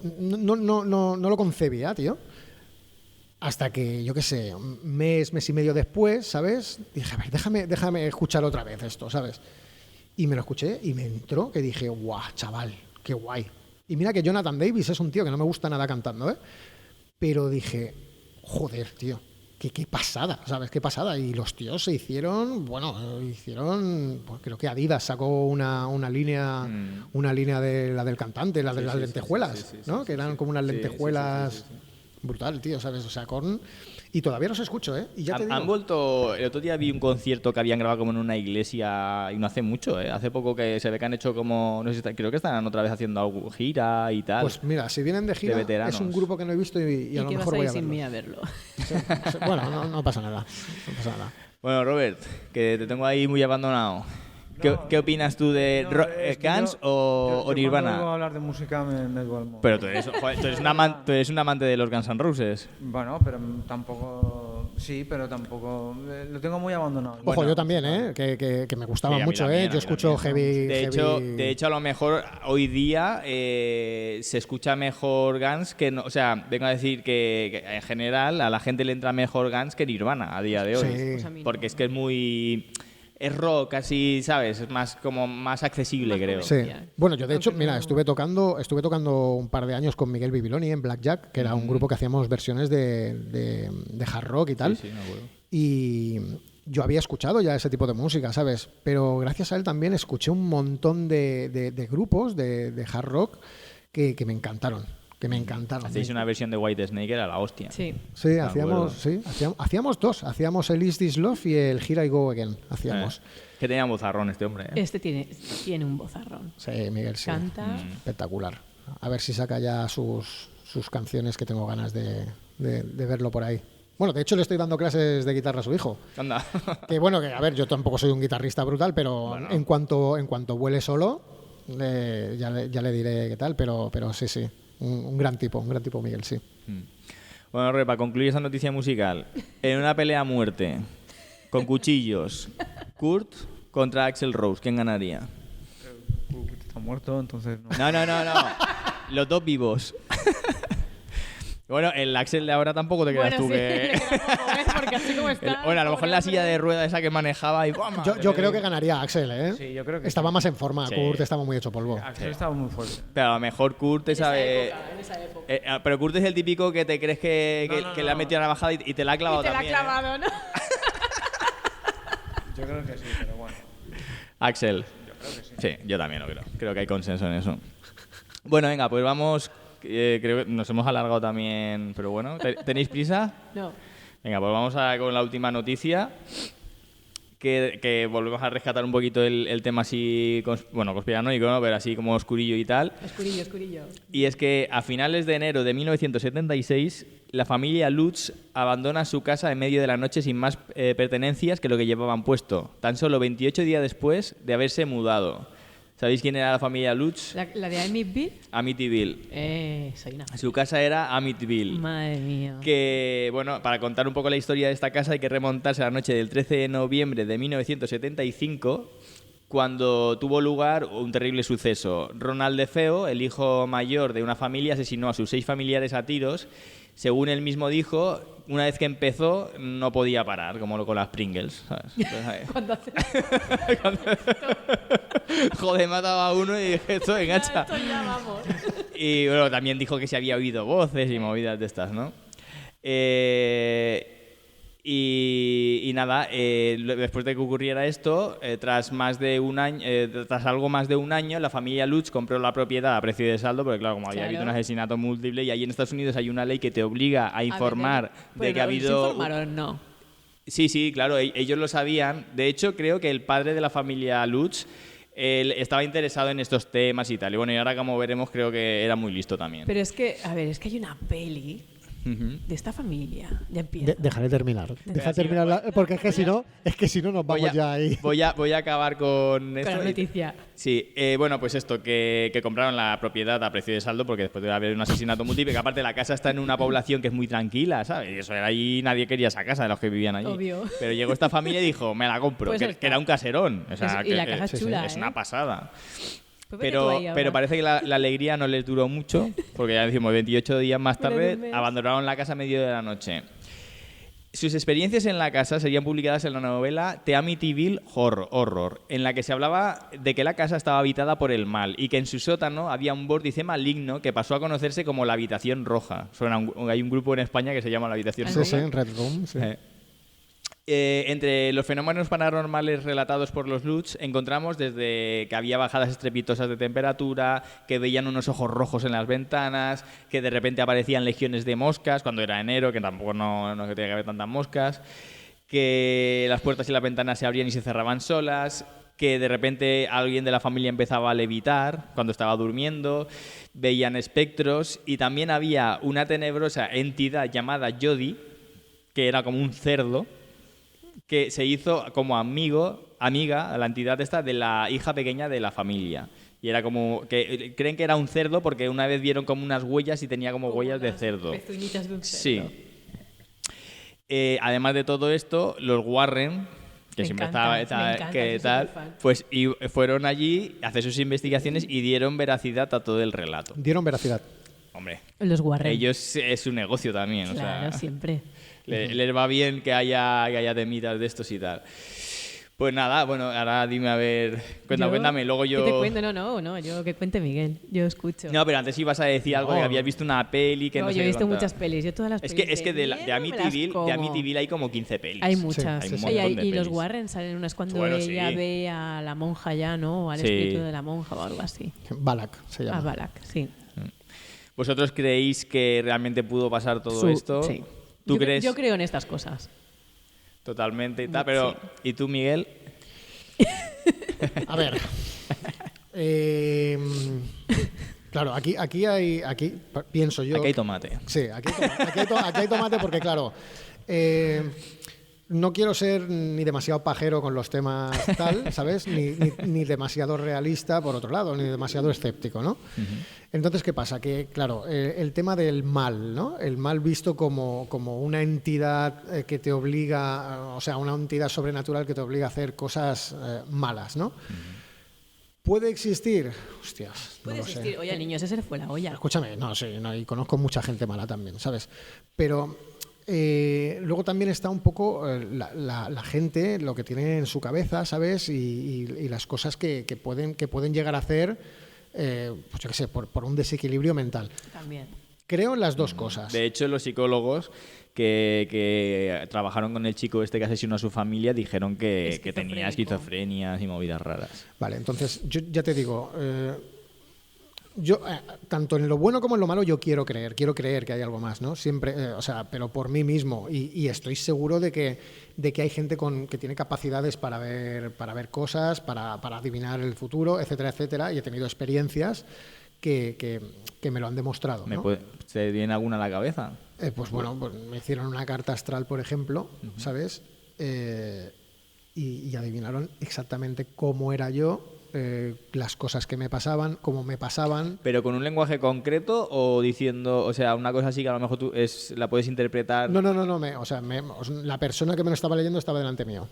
No lo concebía, tío. Hasta que, yo qué sé, mes y medio después, ¿sabes? Dije, a ver, déjame escuchar otra vez esto, ¿sabes? Y me lo escuché y me entró que dije, guau, chaval, qué guay. Y mira que Jonathan Davis es un tío que no me gusta nada cantando, ¿eh? Pero dije, joder, tío, qué pasada, ¿sabes? Qué pasada. Y los tíos se hicieron, pues creo que Adidas sacó una línea de la del cantante, la de las lentejuelas, ¿no? Que eran como unas lentejuelas... Brutal, tío, ¿sabes? O sea, Korn... Y todavía los escucho, ¿eh? Y ya te digo... Han vuelto... El otro día vi un concierto que habían grabado como en una iglesia y no hace mucho, ¿eh? Hace poco que se ve que han hecho como... No sé si creo que están otra vez haciendo algo, gira y tal. Pues mira, si vienen de gira, de veteranos. es un grupo que no he visto y a lo que vas mejor a voy ir a sin verlo. mí a verlo. Sí. Bueno, no pasa nada. No pasa nada. Bueno, Robert, que te tengo ahí muy abandonado. ¿Qué opinas tú de Guns o Nirvana? Cuando oigo hablar de música me duermo. Pero tú eres un amante de los Guns N' Roses. Bueno, pero tampoco... Sí, pero tampoco... Lo tengo muy abandonado. Ojo, Bueno, yo también, ¿eh? Que me gustaban Sí, a mí mucho, también, a ¿eh? mí Yo escucho también. heavy... De hecho, a lo mejor hoy día se escucha mejor Guns que no, o sea, vengo a decir que en general a la gente le entra mejor Guns que Nirvana a día de hoy. Sí. Pues a mí no. Porque es que es rock así, ¿sabes? Es más accesible, Más creo. Sí. comercial. Bueno, yo de hecho, Aunque mira, no- estuve tocando un par de años con Miguel Bibiloni en Blackjack, que era un grupo que hacíamos versiones de hard rock y tal. Sí, me acuerdo. Y yo había escuchado ya ese tipo de música, ¿sabes? Pero gracias a él también escuché un montón de grupos de hard rock que me encantaron. Hacéis una versión de White Snake, era la hostia. Sí. Sí, Me acuerdo. hacíamos dos. Hacíamos el Is This Love y el Here I Go Again. Hacíamos. Que tenía bozarrón este hombre, ¿eh? Este tiene un vozarrón. Sí, Miguel, sí. Canta. Espectacular. A ver si saca ya sus canciones, que tengo ganas de verlo por ahí. Bueno, de hecho le estoy dando clases de guitarra a su hijo. Anda. Que bueno, que a ver, yo tampoco soy un guitarrista brutal, pero Bueno. en cuanto vuele solo, ya le diré qué tal, pero sí. Un gran tipo Miguel, sí. Bueno, Re, para concluir esta noticia musical, en una pelea a muerte, con cuchillos, ¿Kurt contra Axl Rose, ¿quién ganaría? Está muerto, entonces no. No. Los dos vivos. Bueno, el Axel de ahora tampoco te creas tú sí, que... le queda poco, ¿ves? Porque así como está... Bueno, a lo mejor en la pobre silla de hombre. ruedas esa que manejaba y... ¡buah, Yo madre! creo que ganaría Axel, ¿eh? Sí, yo creo que estaba más en forma. Sí. Kurt estaba muy hecho polvo. Axel estaba muy fuerte. Pero a lo mejor Kurt te sabe... En esa época. Pero Kurt es el típico que te crees que No, le ha metido una bajada y te la ha clavado Y te la ha también. ¿eh? clavado, ¿no? Yo creo que sí, pero bueno. Axel. Yo creo que sí. Sí, yo también lo creo. Creo que hay consenso en eso. Bueno, venga, pues vamos... creo que nos hemos alargado también, pero bueno. ¿Tenéis prisa? No. Venga, pues vamos con la última noticia. Que volvemos a rescatar un poquito el tema así, conspiranoico, ¿no? Pero así como oscurillo y tal. Oscurillo. Y es que a finales de enero de 1976, la familia Lutz abandona su casa en medio de la noche sin más pertenencias que lo que llevaban puesto, tan solo 28 días después de haberse mudado. ¿Sabéis quién era la familia Lutz? ¿La de Amityville? Amityville. Soy una... Su casa era Amityville. Madre mía. Que, bueno, para contar un poco la historia de esta casa hay que remontarse a la noche del 13 de noviembre de 1975, cuando tuvo lugar un terrible suceso. Ronald DeFeo, el hijo mayor de una familia, asesinó a sus 6 familiares a tiros. Según él mismo dijo, una vez que empezó no podía parar, como con las Pringles, ¿sabes? Entonces, Cuando hace... joder, mataba a uno y dije, esto engancha. Esto ya vamos. Y bueno, también dijo que se había oído voces y movidas de estas, ¿no? Y nada, después de que ocurriera esto, tras algo más de un año, la familia Lutz compró la propiedad a precio de saldo, porque claro, como había habido un asesinato múltiple, y allí en Estados Unidos hay una ley que te obliga a informar de que ha habido... ¿Se informaron? No. Sí, claro, ellos lo sabían. De hecho, creo que el padre de la familia Lutz él estaba interesado en estos temas y tal. Y bueno, y ahora como veremos, creo que era muy listo también. Pero es que, a ver, es que hay una peli Ujú. de esta familia. Ya empieza. Déjale terminar. Porque es que si no nos vamos ya ahí. Voy a acabar con esto. Con la noticia. Sí, bueno, pues esto, que compraron la propiedad a precio de saldo porque después de haber un asesinato múltiple, que aparte la casa está en una población que es muy tranquila, ¿sabes? Y eso era ahí, nadie quería esa casa de los que vivían allí. Obvio. Pero llegó esta familia y dijo, me la compro, Pues que está. era un caserón. O sea, Y la casa es chula, es ¿eh? una pasada. Pues vete tú ahí ahora. Pero parece que la alegría no les duró mucho, porque ya decimos, 28 días más Menos de tarde un mes. abandonaron la casa a medio de la noche. Sus experiencias en la casa serían publicadas en la novela The Amityville Horror, en la que se hablaba de que la casa estaba habitada por el mal y que en su sótano había un vórtice maligno que pasó a conocerse como la Habitación Roja. Hay un grupo en España que se llama la Habitación Sí, Roja. sí, en Red Room. Sí. Entre los fenómenos paranormales relatados por los Lutz encontramos desde que había bajadas estrepitosas de temperatura, que veían unos ojos rojos en las ventanas, que de repente aparecían legiones de moscas cuando era enero, que tampoco no tenía que haber tantas moscas, que las puertas y las ventanas se abrían y se cerraban solas, que de repente alguien de la familia empezaba a levitar cuando estaba durmiendo, veían espectros y también había una tenebrosa entidad llamada Jody, que era como un cerdo, que se hizo como amiga, la entidad esta, de la hija pequeña de la familia. Y era como que creen que era un cerdo porque una vez vieron como unas huellas y tenía como huellas de las cerdo. pezuñitas de un Sí. cerdo. Además de todo esto, los Warren, que Me siempre encanta, estaba me encanta, que soy tal, superfan. pues y fueron allí a hacer sus investigaciones y dieron veracidad a todo el relato. Dieron veracidad. Hombre, Los Warren. ellos es su negocio también, Claro, o sea, siempre. les va bien que haya temitas de estos y tal. Pues nada, bueno, ahora dime a ver, cuéntame, luego yo... ¿Qué te cuento? No, yo que cuente Miguel, yo escucho. No, pero antes ibas a decir algo de que habías visto una peli que no, No, sé yo he qué visto contar. muchas pelis, yo todas las Es pelis. que de miedo me las Amityville como. hay como 15 pelis. Hay muchas. Hay un Sí, montón de y los pelis. Warren salen unas cuando Bueno, ella sí. ve a la monja ya, ¿no? O al Sí. espíritu de la monja o algo así. Balak se llama. A Balak, sí. ¿Vosotros creéis que realmente pudo pasar todo esto? Sí. ¿Tú Yo crees? Yo creo en estas cosas. Totalmente y tal, pero... ¿Y tú, Miguel? A ver. Claro, aquí pienso yo. Aquí hay tomate. Sí, aquí hay tomate porque, claro, no quiero ser ni demasiado pajero con los temas tal, ¿sabes? Ni demasiado realista, por otro lado, ni demasiado escéptico, ¿no? Entonces, ¿qué pasa? Que, claro, el tema del mal, ¿no? El mal visto como una entidad que te obliga, o sea, una entidad sobrenatural que te obliga a hacer cosas malas, ¿no? ¿Puede existir? Hostias, Puede no lo sé. existir. Oye, niños, ese se fue la olla. Escúchame, no, sí, no, y conozco mucha gente mala también, ¿sabes? Pero luego también está un poco la gente, lo que tiene en su cabeza, ¿sabes? Y las cosas que pueden llegar a hacer, pues yo qué sé, por un desequilibrio mental. También. Creo en las dos cosas. De hecho, los psicólogos que trabajaron con el chico este que asesinó a su familia dijeron que tenía esquizofrenias y movidas raras. Vale, entonces yo ya te digo, yo tanto en lo bueno como en lo malo yo quiero creer que hay algo más, ¿no? Siempre, o sea, pero por mí mismo y estoy seguro de que hay gente que tiene capacidades para ver cosas, para adivinar el futuro, etcétera, etcétera, y he tenido experiencias que me lo han demostrado, ¿no? ¿Se viene alguna a la cabeza? Pues bueno, pues me hicieron una carta astral, por ejemplo, ¿sabes? Y adivinaron exactamente cómo era yo, las cosas que me pasaban, cómo me pasaban. ¿Pero con un lenguaje concreto o diciendo, o sea, una cosa así que a lo mejor tú la puedes interpretar? No, la persona que me lo estaba leyendo estaba delante mío.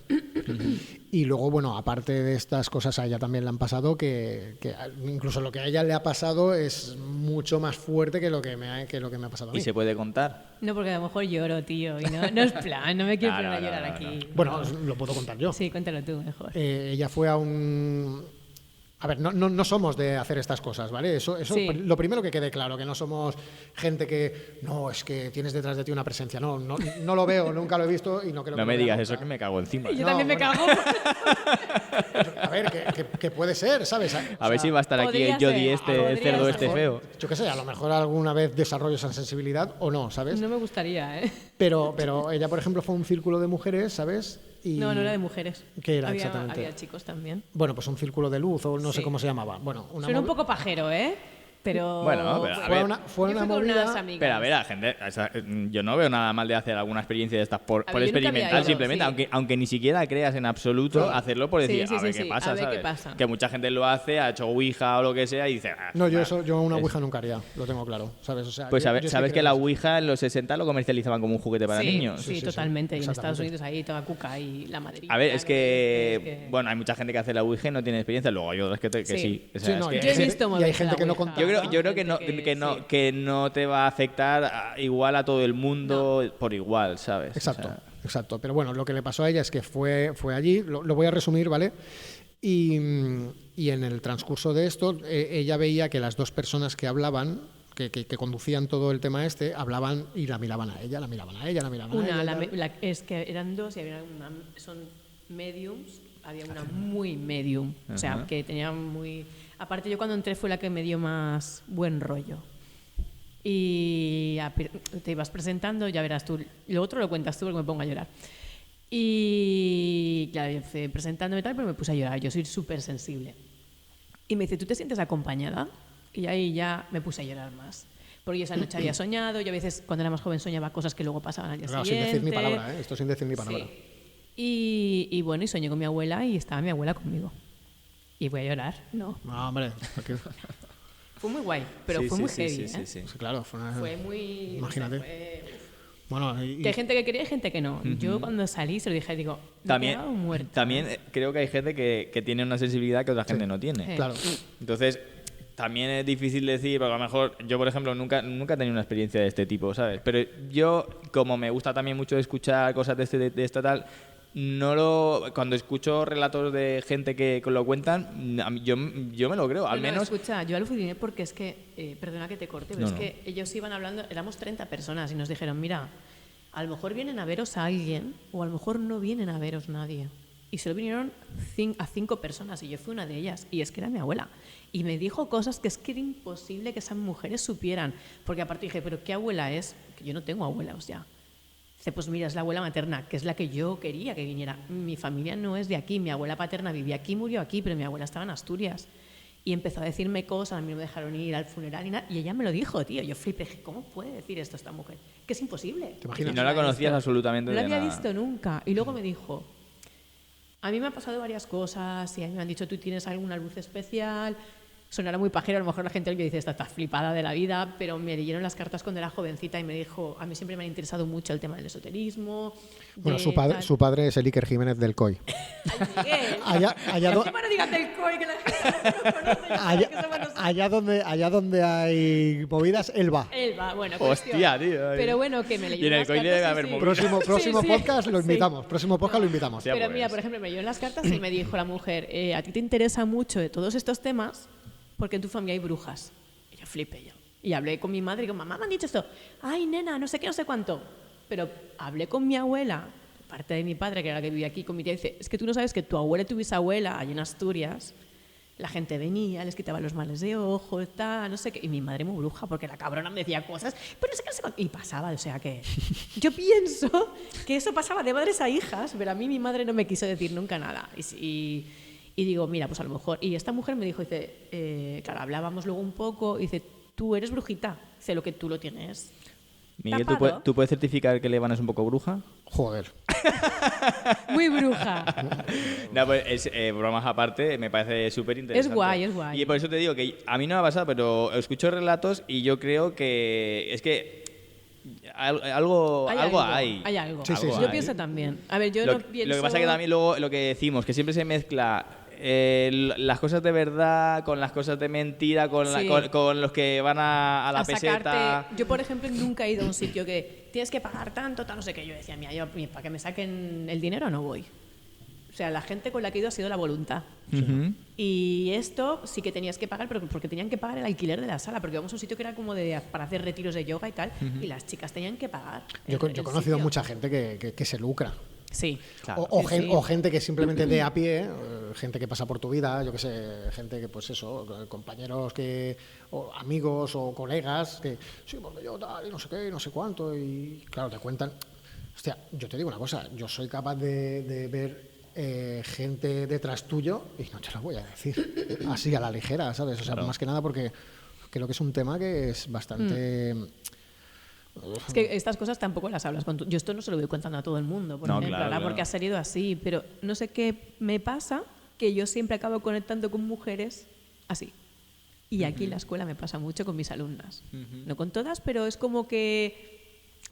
Y luego, bueno, aparte de estas cosas, a ella también le han pasado que incluso lo que a ella le ha pasado es mucho más fuerte que lo que me ha pasado a mí. ¿Y se puede contar? No, porque a lo mejor lloro, tío. Y no es plan, no me quiero poner a llorar aquí. Bueno, lo puedo contar yo. Sí, cuéntalo tú mejor. Ella fue a un... A ver, no somos de hacer estas cosas, ¿vale? Eso Sí. Lo primero que quede claro, que no somos gente que... No, es que tienes detrás de ti una presencia. No lo veo, nunca lo he visto y no creo que No me lo vea digas nunca. eso que me cago encima. Yo No, también me bueno. cago. A ver, que puede ser, ¿sabes? A ver si va a estar aquí podría el Jody ser, el podría cerdo ser. este feo. Yo qué sé, a lo mejor alguna vez desarrollo esa sensibilidad o no, ¿sabes? No me gustaría, ¿eh? Pero ella, por ejemplo, fue a un círculo de mujeres, ¿sabes? Y... No era de mujeres. ¿Qué era había, exactamente? Había chicos también. Bueno, pues un círculo de luz o no sé Sí. cómo se llamaba. Bueno, Suena un poco pajero, ¿eh? Pero... Bueno, pero a Fue ver. una Yo fui con movida... unas amigas. Pero a ver, gente, yo no veo nada mal de hacer alguna experiencia de estas por A ver, yo nunca había experimental, ido, simplemente, sí. aunque ni siquiera creas en absoluto, hacerlo por decir, Sí, a ver sí, qué pasa, a ver qué ¿sabes? pasa. Que mucha gente lo hace, ha hecho Ouija o lo que sea y dice... No, yo una Ouija nunca haría, lo tengo claro, ¿sabes? O sea, Pues yo sabes sí que creo la en eso. Ouija en los 60 lo comercializaban como un juguete para sí, niños. Sí, Sí, totalmente. Y en exactamente. Estados Unidos ahí toda cuca y la Madrid. A ver, es que, bueno, hay mucha gente que hace la Ouija y no tiene experiencia, luego hay otras que Sí. sí. O sea, Sí, es no, que- Yo he visto y hay moverse gente la que no Ouija. contaba. Yo creo que Gente no te va a afectar igual a todo el mundo por igual, ¿sabes? Exacto, O sea, exacto. Pero bueno, lo que le pasó a ella es que fue allí, lo voy a resumir, ¿vale? Y en el transcurso de esto, ella veía que las dos personas que hablaban, que conducían todo el tema este, hablaban y la miraban a ella, la miraban a ella, la miraban a Una, ella. es que eran dos y había una, son mediums, había una muy medium, o sea, Ajá. que tenía muy... Aparte yo cuando entré fue la que me dio más buen rollo. Y te ibas presentando, ya verás tú, lo otro lo cuentas tú porque me pongo a llorar. Y claro, yo fui presentándome y tal, pero me puse a llorar, yo soy súper sensible. Y me dice, ¿tú te sientes acompañada? Y ahí ya me puse a llorar más. Porque yo esa noche había soñado, yo a veces cuando era más joven soñaba cosas que luego pasaban al día Claro, sin siguiente. decir ni palabra, ¿eh? Esto sin decir ni palabra. Sí. Y bueno, y soñé con mi abuela y estaba mi abuela conmigo. Y voy a llorar, ¿no? No, hombre, porque- Fue muy guay, pero sí, fue sí, muy sí, heavy, sí, ¿eh? sí, sí. sí, claro, fue una... Fue muy... no sé, Imagínate. fue- Bueno, Que hay gente que quería y gente que no. Yo cuando salí se lo dije, digo, me he quedado muerta. También creo que hay gente que tiene una sensibilidad que otra gente no tiene. claro. Entonces, también es difícil decir, porque a lo mejor yo, por ejemplo, nunca he tenido una experiencia de este tipo, ¿sabes? Pero yo, como me gusta también mucho escuchar cosas de esta tal, cuando escucho relatos de gente que lo cuentan, a mí- yo me lo creo, al No, menos... escucha, yo aluciné porque es que, perdona que te corte, pero No, es que ellos iban hablando, éramos 30 personas y nos dijeron, mira, a lo mejor vienen a veros a alguien o a lo mejor no vienen a veros nadie. Y solo vinieron a 5 personas y yo fui una de ellas. Y es que era mi abuela. Y me dijo cosas que es que era imposible que esas mujeres supieran. Porque aparte dije, ¿pero qué abuela es? Que yo no tengo abuela, o sea. Dice, pues mira, es la abuela materna, que es la que yo quería que viniera. Mi familia no es de aquí, mi abuela paterna vivía aquí, murió aquí, pero mi abuela estaba en Asturias. Y empezó a decirme cosas, a mí no me dejaron ir al funeral y nada. Y ella me lo dijo, tío. Yo flipé, dije, ¿cómo puede decir esto esta mujer? Que es imposible. ¿Te Y imaginas? no la conocías absolutamente No la de había nada. visto nunca. Y luego me dijo, a mí me han pasado varias cosas y a mí me han dicho, tú tienes alguna luz especial. Sonará muy pajero, a lo mejor la gente que dice, esta está flipada de la vida, pero me leyeron las cartas cuando era jovencita y me dijo, a mí siempre me ha interesado mucho el tema del esoterismo. Bueno, de su tal". padre es el Iker Jiménez del COI. Ay, Miguel. Allá do- Encima no digas del COI, que la gente no lo conoce, ya sabe que somos nosotros. allá donde hay movidas, él va. Él va, bueno, Hostia, cuestión. tío. Pero bueno, que me Y en leyeron el las COI cartas. debe sí, haber sí. movidas. Próximo Sí, podcast lo sí. invitamos. Próximo podcast lo invitamos. Hostia, Pero pues. mira, por ejemplo, me leyó las cartas y me dijo la mujer, a ti te interesa mucho de todos estos temas porque en tu familia hay brujas. Y yo flipé yo. Y hablé con mi madre y digo, mamá, me han dicho esto. Ay, nena, no sé qué, no sé cuánto. Pero hablé con mi abuela, parte de mi padre, que era la que vivía aquí con mi tía, y dice, es que tú no sabes que tu abuela y tu bisabuela, allí en Asturias, la gente venía, les quitaba los males de ojo, tal, no sé qué. Y mi madre muy bruja, porque la cabrona me decía cosas, pero no sé qué, no sé cuánto. Y pasaba, o sea que yo pienso que eso pasaba de madres a hijas, pero a mí mi madre no me quiso decir nunca nada. Y digo, mira, pues a lo mejor. Y esta mujer me dijo, dice, claro, hablábamos luego un poco, y dice, tú eres brujita, dice, lo que tú lo tienes. Miguel, tapado. ¿tú puedes certificar que Levan es un poco bruja? Joder. Muy bruja. No, pues bromas aparte, me parece súper interesante. Es guay, es guay. Y por eso te digo que a mí no me ha pasado, pero escucho relatos y yo creo que es que algo hay. Hay algo. Sí, sí, sí. Yo hay. pienso también. A ver, yo Lo, no pienso... lo que pasa es que también luego lo que decimos, que siempre se mezcla las cosas de verdad con las cosas de mentira, Sí. con los que van a la peseta. Yo, por ejemplo, nunca he ido a un sitio que tienes que pagar tanto, tal, no sé qué. Yo decía, mira, yo para que me saquen el dinero no voy. O sea, la gente con la que he ido ha sido la voluntad. Ujú. Y esto sí que tenías que pagar, pero porque tenían que pagar el alquiler de la sala, porque íbamos a un sitio que era como para hacer retiros de yoga y tal, y las chicas tenían que pagar. Yo el he conocido sitio. mucha gente que se lucra. Sí. Claro. O gente que simplemente de a pie, gente que pasa por tu vida, yo qué sé, gente que, pues eso, compañeros o amigos o colegas, que sí, porque yo tal, y no sé qué, y no sé cuánto, y claro, te cuentan. Hostia, yo te digo una cosa, yo soy capaz de ver gente detrás tuyo y no te lo voy a decir así a la ligera, ¿sabes? O sea, Claro. más que nada porque creo que es un tema que es bastante... Es que estas cosas tampoco las hablas con yo esto no se lo voy contando a todo el mundo, por No, ejemplo, claro, ahora claro. porque ha salido así, pero no sé qué me pasa que yo siempre acabo conectando con mujeres así. Y aquí en la escuela me pasa mucho con mis alumnas. No con todas, pero es como que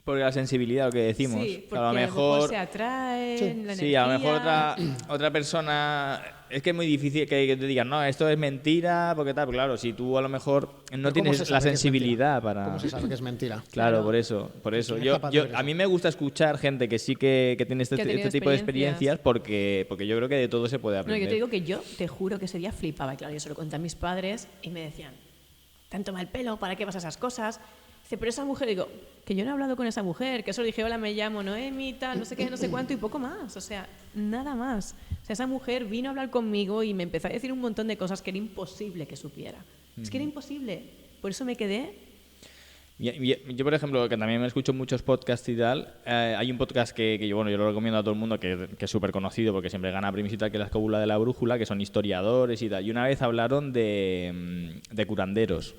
Porque la sensibilidad, lo que decimos. sí, porque a lo mejor se atraen, Sí. la sí, a lo mejor energía. otra persona. Es que es muy difícil que te digan, no, esto es mentira, porque tal. Pero claro, si tú a lo mejor no ¿Cómo se tienes sabe la que es sensibilidad mentira? para. ¿Cómo se sabe que es mentira? Claro, por eso. ¿Quién es Yo, capaz de ver a eso? mí me gusta escuchar gente que sí que tiene Que ha tenido este tipo de experiencias. experiencias porque yo creo que de todo se puede No, aprender. yo te digo que yo te juro que ese día flipaba. Claro, yo se lo conté a mis padres y me decían, ¿te han tomado el pelo? ¿Para qué vas a esas cosas? Dice, pero esa mujer, digo, que yo no he hablado con esa mujer, que solo dije, hola, me llamo Noemi, tal, no sé qué, no sé cuánto y poco más. O sea, nada más. O sea, esa mujer vino a hablar conmigo y me empezó a decir un montón de cosas que era imposible que supiera. Es que era imposible. Por eso me quedé. Yo, por ejemplo, que también me escucho muchos podcasts y tal, hay un podcast que yo lo recomiendo a todo el mundo, que es súper conocido porque siempre gana premios y tal, que es La Escóbula de la Brújula, que son historiadores y tal. Y una vez hablaron de curanderos.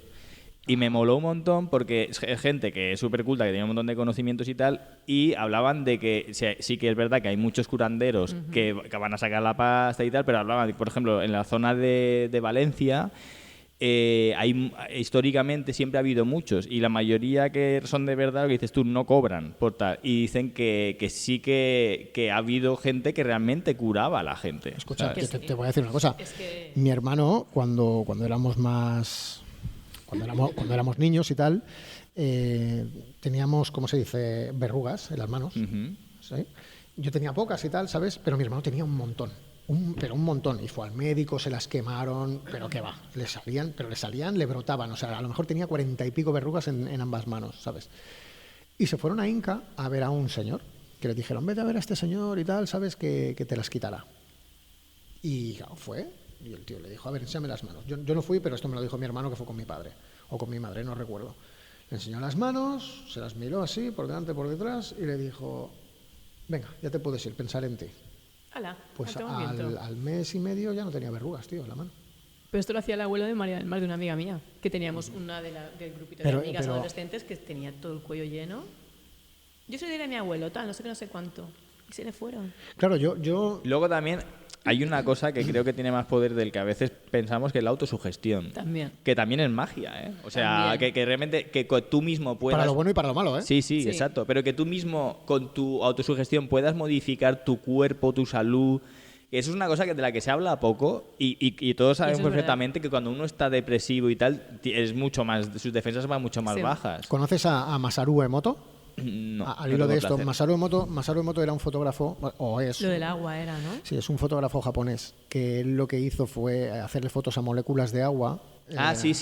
Y me moló un montón porque es gente que es súper culta, que tiene un montón de conocimientos y tal, y hablaban de que sí que es verdad que hay muchos curanderos que van a sacar la pasta y tal, pero hablaban, por ejemplo, en la zona de Valencia, históricamente siempre ha habido muchos, y la mayoría que son de verdad, lo que dices tú, no cobran por tal, y dicen que sí que ha habido gente que realmente curaba a la gente. Escucha, ¿sabes? yo te voy a decir una cosa. Es que... Mi hermano, cuando éramos cuando éramos niños y tal, teníamos, ¿cómo se dice?, verrugas en las manos. Ujú. ¿Sí? Yo tenía pocas y tal, ¿sabes? Pero mi hermano tenía un montón. Pero un montón. Y fue al médico, se las quemaron, pero qué va. Le salían, le brotaban. O sea, a lo mejor tenía 40 y pico verrugas en ambas manos, ¿sabes? Y se fueron a Inca a ver a un señor, que le dijeron, vete a ver a este señor y tal, ¿sabes? Que te las quitará. Y claro, fue, y el tío le dijo, a ver, enséñame las manos. Yo no fui, pero esto me lo dijo mi hermano, que fue con mi padre, o con mi madre, no recuerdo. Le enseñó las manos, se las miró así, por delante, por detrás, y le dijo, venga, ya te puedes ir, pensar en ti. Ala, Pues alto movimiento. al mes y medio ya no tenía verrugas, tío, en la mano. Pero esto lo hacía el abuelo de María del Mar, de una amiga mía, que teníamos una del grupito de amigas adolescentes que tenía todo el cuello lleno. Yo soy de mi abuelo, tal, no sé qué, no sé cuánto. Y se le fueron. Claro, yo Luego también hay una cosa que creo que tiene más poder del que a veces pensamos, que es la autosugestión. También. Que también es magia, ¿eh? O sea, que realmente que tú mismo puedas... para lo bueno y para lo malo, ¿eh? Sí, sí, Sí. exacto. Pero que tú mismo, con tu autosugestión, puedas modificar tu cuerpo, tu salud. Eso es una cosa de la que se habla poco y todos sabemos eso es perfectamente que cuando uno está depresivo y tal, es mucho más, sus defensas van mucho más Sí. bajas. ¿Conoces a Masaru Emoto? No, Al no hilo de tengo esto, placer. Masaru Emoto era un fotógrafo, o es. Lo del agua era, ¿no? Sí, es un fotógrafo japonés que él lo que hizo fue hacerle fotos a moléculas de agua. Ah, sí,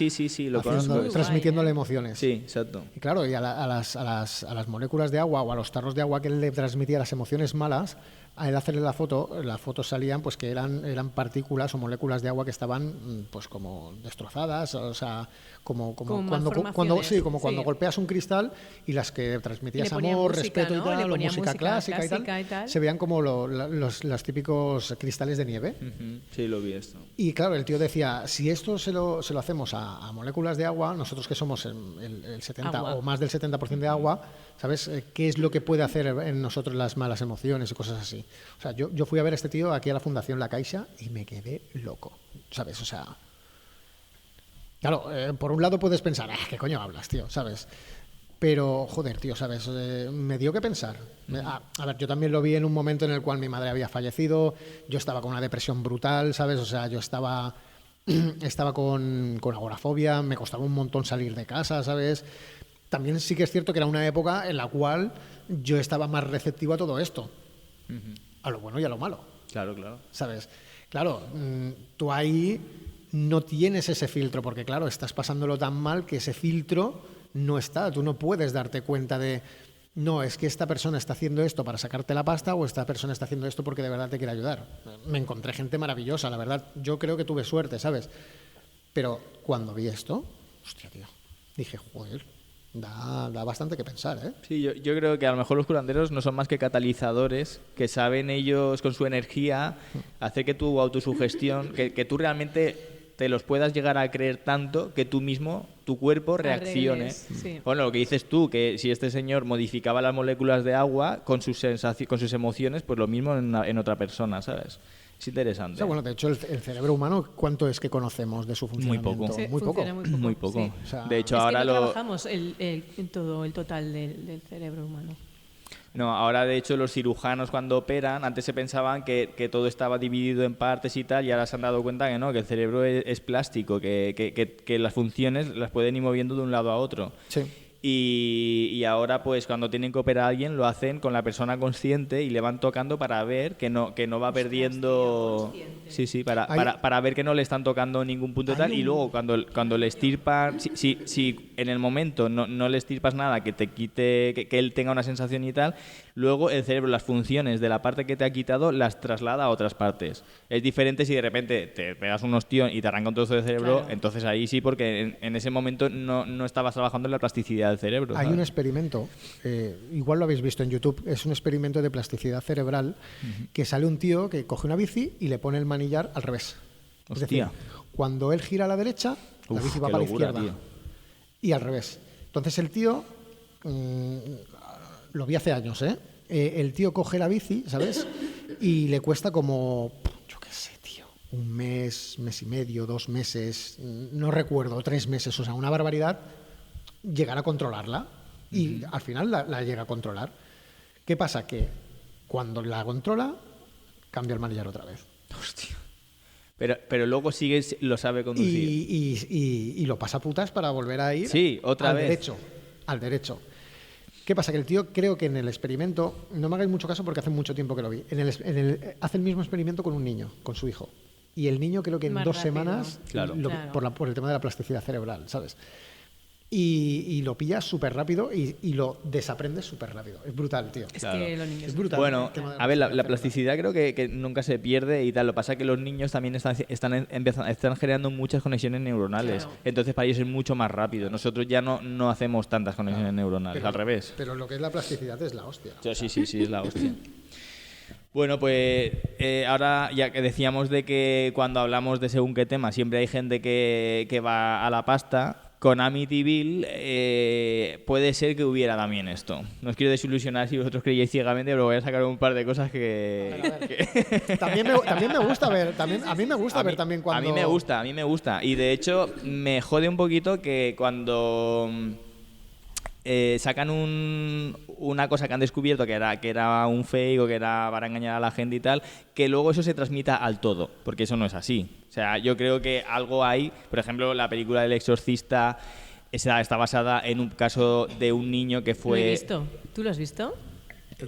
lo conozco. Muy Transmitiéndole guay, emociones. Sí, exacto. Y claro, y a las moléculas de agua o a los tarros de agua que él le transmitía las emociones malas, a él hacerle las fotos salían pues que eran partículas o moléculas de agua que estaban pues como destrozadas, o sea, como Como cuando malformaciones, cuando sí. golpeas un cristal y las que transmitías Le ponía amor, música, respeto ¿no? y tal, Le o ponía música música clásica clásica y y tal. se veían como los típicos cristales de nieve. Ujú, sí, lo vi esto. Y claro, el tío decía, si esto se lo hacemos a moléculas de agua, nosotros que somos el 70 Agua. o más del 70% de agua, ¿sabes? ¿Qué es lo que puede hacer en nosotros las malas emociones y cosas así? O sea, yo fui a ver a este tío aquí a la Fundación La Caixa y me quedé loco, ¿sabes? O sea, claro, por un lado puedes pensar, ¿qué coño hablas, tío? ¿Sabes? Pero, joder, tío, ¿sabes? Me dio que pensar. A ver, yo también lo vi en un momento en el cual mi madre había fallecido, yo estaba con una depresión brutal, ¿sabes? O sea, yo estaba con agorafobia, me costaba un montón salir de casa, ¿sabes? También sí que es cierto que era una época en la cual yo estaba más receptivo a todo esto, a lo bueno y a lo malo, Claro, claro. ¿sabes? Claro, tú ahí no tienes ese filtro, porque claro, estás pasándolo tan mal que ese filtro no está. Tú no puedes darte cuenta de, no, es que esta persona está haciendo esto para sacarte la pasta o esta persona está haciendo esto porque de verdad te quiere ayudar. Me encontré gente maravillosa, la verdad. Yo creo que tuve suerte, ¿sabes? Pero cuando vi esto, hostia, tío, dije, joder, da bastante que pensar, ¿eh? Sí, yo creo que a lo mejor los curanderos no son más que catalizadores que saben ellos con su energía hacer que tu autosugestión, que tú realmente te los puedas llegar a creer tanto que tú mismo, tu cuerpo reaccione. Arregles, sí. Bueno, lo que dices tú, que si este señor modificaba las moléculas de agua con sus emociones, pues lo mismo en otra persona, ¿sabes? Es O interesante. sea, bueno, de hecho, el cerebro humano, ¿cuánto es que conocemos de su funcionamiento? poco. Sí, Muy poco. funciona Muy poco. sí. O sea, De hecho, Es que ahora no lo... trabajamos todo el total del cerebro humano. No, ahora de hecho los cirujanos cuando operan, antes se pensaban que todo estaba dividido en partes y tal, y ahora se han dado cuenta que no, que el cerebro es plástico, que las funciones las pueden ir moviendo de un lado a otro. Sí. Y ahora pues cuando tienen que operar a alguien lo hacen con la persona consciente y le van tocando para ver que no va perdiendo... Sí, para ver que no le están tocando ningún punto y tal. Y luego cuando le estirpan, si en el momento no le estirpas nada que te quite, que él tenga una sensación y tal, luego el cerebro, las funciones de la parte que te ha quitado las traslada a otras partes. Es diferente si de repente te pegas un ostión y te arranca un trozo de cerebro, Claro. entonces ahí sí, porque en ese momento no estabas trabajando en la plasticidad del cerebro. Hay ¿sabes? un experimento, igual lo habéis visto en YouTube, es un experimento de plasticidad cerebral que sale un tío que coge una bici y le pone el manillar al revés. Es decir, Hostia. cuando él gira a la derecha, la Uf, bici va qué para locura, la izquierda. tío. Y al revés. Entonces el tío, lo vi hace años, el tío coge la bici, ¿sabes? Y le cuesta como, yo qué sé, tío, un mes, mes y medio, 2 meses, no recuerdo, 3 meses, o sea, una barbaridad, llegar a controlarla. Y al final la llega a controlar. ¿Qué pasa? Que cuando la controla, cambia el manillar otra vez. Hostia. Pero luego lo sabe conducir. Y lo pasa putas para volver a ir Sí, otra al vez. al derecho. ¿Qué pasa? Que el tío, creo que en el experimento, no me hagáis mucho caso porque hace mucho tiempo que lo vi, hace el mismo experimento con un niño, con su hijo. Y el niño creo que en Más 2 rápido. semanas, Claro. Claro. por el tema de la plasticidad cerebral, ¿sabes? Y lo pillas súper rápido y lo desaprendes súper rápido. Es brutal, tío. Es Claro. que los niños... Es brutal. Bueno, el tema de a ver, la cerebral. plasticidad creo que nunca se pierde y tal. Lo que pasa es que los niños también están generando muchas conexiones neuronales. Claro. Entonces para ellos es mucho más rápido. Nosotros ya no hacemos tantas conexiones neuronales, al revés. Pero lo que es la plasticidad es la hostia. Sí, es la hostia. Bueno, pues ahora ya que decíamos de que cuando hablamos de según qué tema siempre hay gente que va a la pasta, con Amityville puede ser que hubiera también esto. No os quiero desilusionar si vosotros creíais ciegamente, pero voy a sacar un par de cosas que... También me gusta ver, a mí me gusta ver también cuando... A mí me gusta. Y de hecho me jode un poquito que cuando... sacan una cosa que han descubierto que era un fake o que era para engañar a la gente y tal, que luego eso se transmita al todo, porque eso no es así. O sea, yo creo que algo hay, por ejemplo, la película del Exorcista está basada en un caso de un niño que fue... Lo he visto. ¿Tú lo has visto?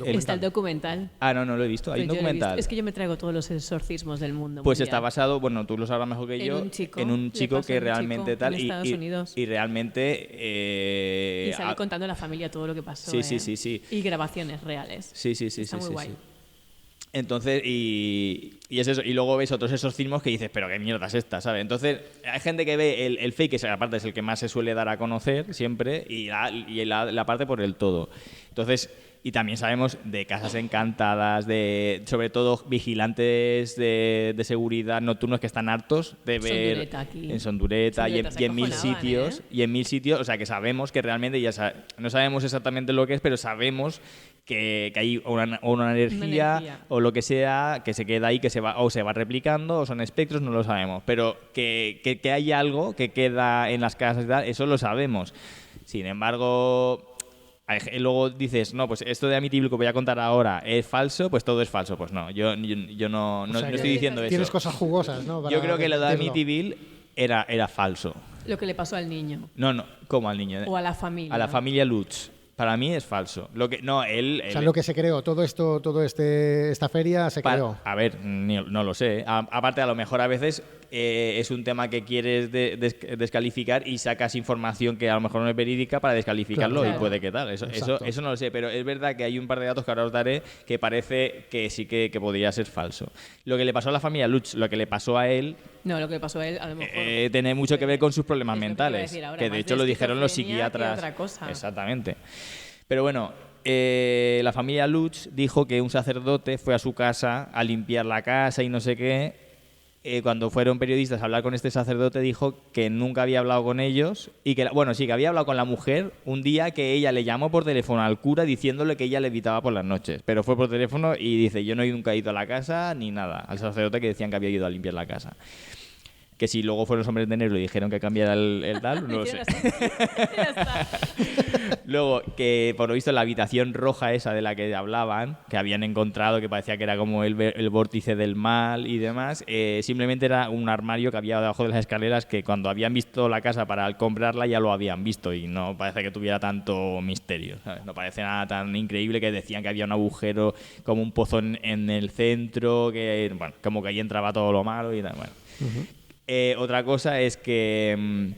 Está el documental. Ah, no lo he visto. Hay un Pues yo lo he visto. documental. Es que yo me traigo todos los exorcismos del mundo. Pues mundial. está basado, bueno, tú lo sabrás mejor que En yo, un chico. en un Le chico pasó que a un realmente chico tal en Estados Unidos. y realmente Y sale contando a la familia todo lo que pasó. Sí. Y grabaciones reales. Sí. Está muy guay. Sí. Entonces, y es eso. Y luego ves otros exorcismos que dices, pero qué mierda es esta, ¿sabes? Entonces, hay gente que ve el fake, que aparte es el que más se suele dar a conocer siempre, y la parte por el todo. Entonces, y también sabemos de casas encantadas, de sobre todo vigilantes de seguridad nocturnos que están hartos de ver Sondureta aquí. en Sondureta y Sondureta se en mil acojonaban, sitios. ¿eh? Y en 1000 sitios, o sea, que sabemos que realmente no sabemos exactamente lo que es, pero sabemos que hay una energía o lo que sea que se queda ahí, que se va replicando, o son espectros, no lo sabemos. Pero que hay algo que queda en las casas y tal, eso lo sabemos. Sin embargo, luego dices, no, pues esto de Amityville que voy a contar ahora es falso, pues todo es falso. Pues no, yo no O sea, estoy diciendo eso. Tienes cosas jugosas, ¿no? Yo creo que lo de desmentirlo. Amityville era falso. Lo que le pasó al niño. No, ¿cómo al niño? O a la familia. A la familia Lutz. Para mí es falso. O sea, lo que se creó, esta feria se creó. A ver, no lo sé. Aparte, a lo mejor a veces es un tema que quieres descalificar y sacas información que a lo mejor no es verídica para descalificarlo Claro. y puede quedar. Eso no lo sé, pero es verdad que hay un par de datos que ahora os daré que parece que sí que podría ser falso. Lo que le pasó a la familia Lutz, lo que le pasó a él, No, lo que le pasó a él, a lo mejor. tiene mucho que ver con sus problemas Es lo que te iba a mentales, decir ahora, que de más hecho de lo dijeron los esquizofrenia que psiquiatras. otra cosa. Exactamente. Pero bueno, la familia Lutz dijo que un sacerdote fue a su casa a limpiar la casa y no sé qué. Cuando fueron periodistas a hablar con este sacerdote, dijo que nunca había hablado con ellos y que, que había hablado con la mujer un día que ella le llamó por teléfono al cura diciéndole que ella le evitaba por las noches. Pero fue por teléfono y dice, yo nunca he ido a la casa ni nada. Al sacerdote que decían que había ido a limpiar la casa. Que si luego fueron los hombres de negro y dijeron que cambiara el tal, no lo sé. Ya está. Luego, que por lo visto la habitación roja esa de la que hablaban, que habían encontrado, que parecía que era como el vórtice del mal y demás, simplemente era un armario que había debajo de las escaleras que cuando habían visto la casa para comprarla ya lo habían visto y no parece que tuviera tanto misterio, ¿sabes? No parece nada tan increíble que decían que había un agujero como un pozo en el centro, que bueno, como que ahí entraba todo lo malo y tal. Bueno. Otra cosa es que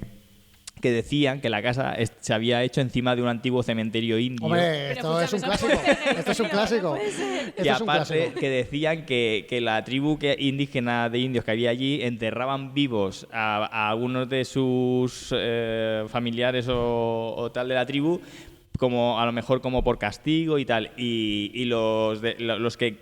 decían que la casa se había hecho encima de un antiguo cementerio indio. Hombre, Pero esto es un escúchame, clásico. eso no puede ser, Esto es un tío, no clásico. puede ser. Esto Y es un aparte clásico. que decían que la tribu indígena de indios que había allí enterraban vivos a algunos de sus familiares o tal de la tribu, como a lo mejor como por castigo y tal, y los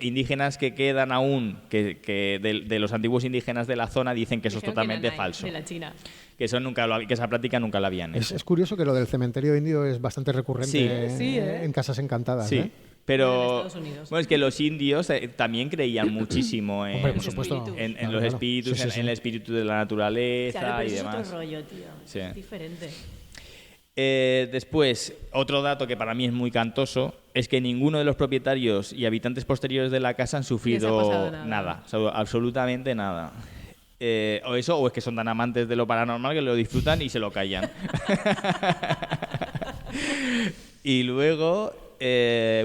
indígenas que quedan aún que de los antiguos indígenas de la zona dicen que eso es Dijeron totalmente Nanay, falso, De la China. que esa práctica nunca la habían hecho. Es curioso que lo del cementerio indio es bastante recurrente Sí, en casas encantadas. Sí. ¿eh? Pero En Estados Unidos. bueno, es que los indios también creían muchísimo Hombre, por supuesto. en Claro, los claro. espíritus, Sí, sí, sí. en el espíritu de la naturaleza Claro, pero y eso es demás. otro rollo, tío. Sí. Es diferente. Después, otro dato que para mí es muy cantoso es que ninguno de los propietarios y habitantes posteriores de la casa han Les ha sufrido pasado nada. o sea, absolutamente nada. O eso, o es que son tan amantes de lo paranormal que lo disfrutan y se lo callan. Y luego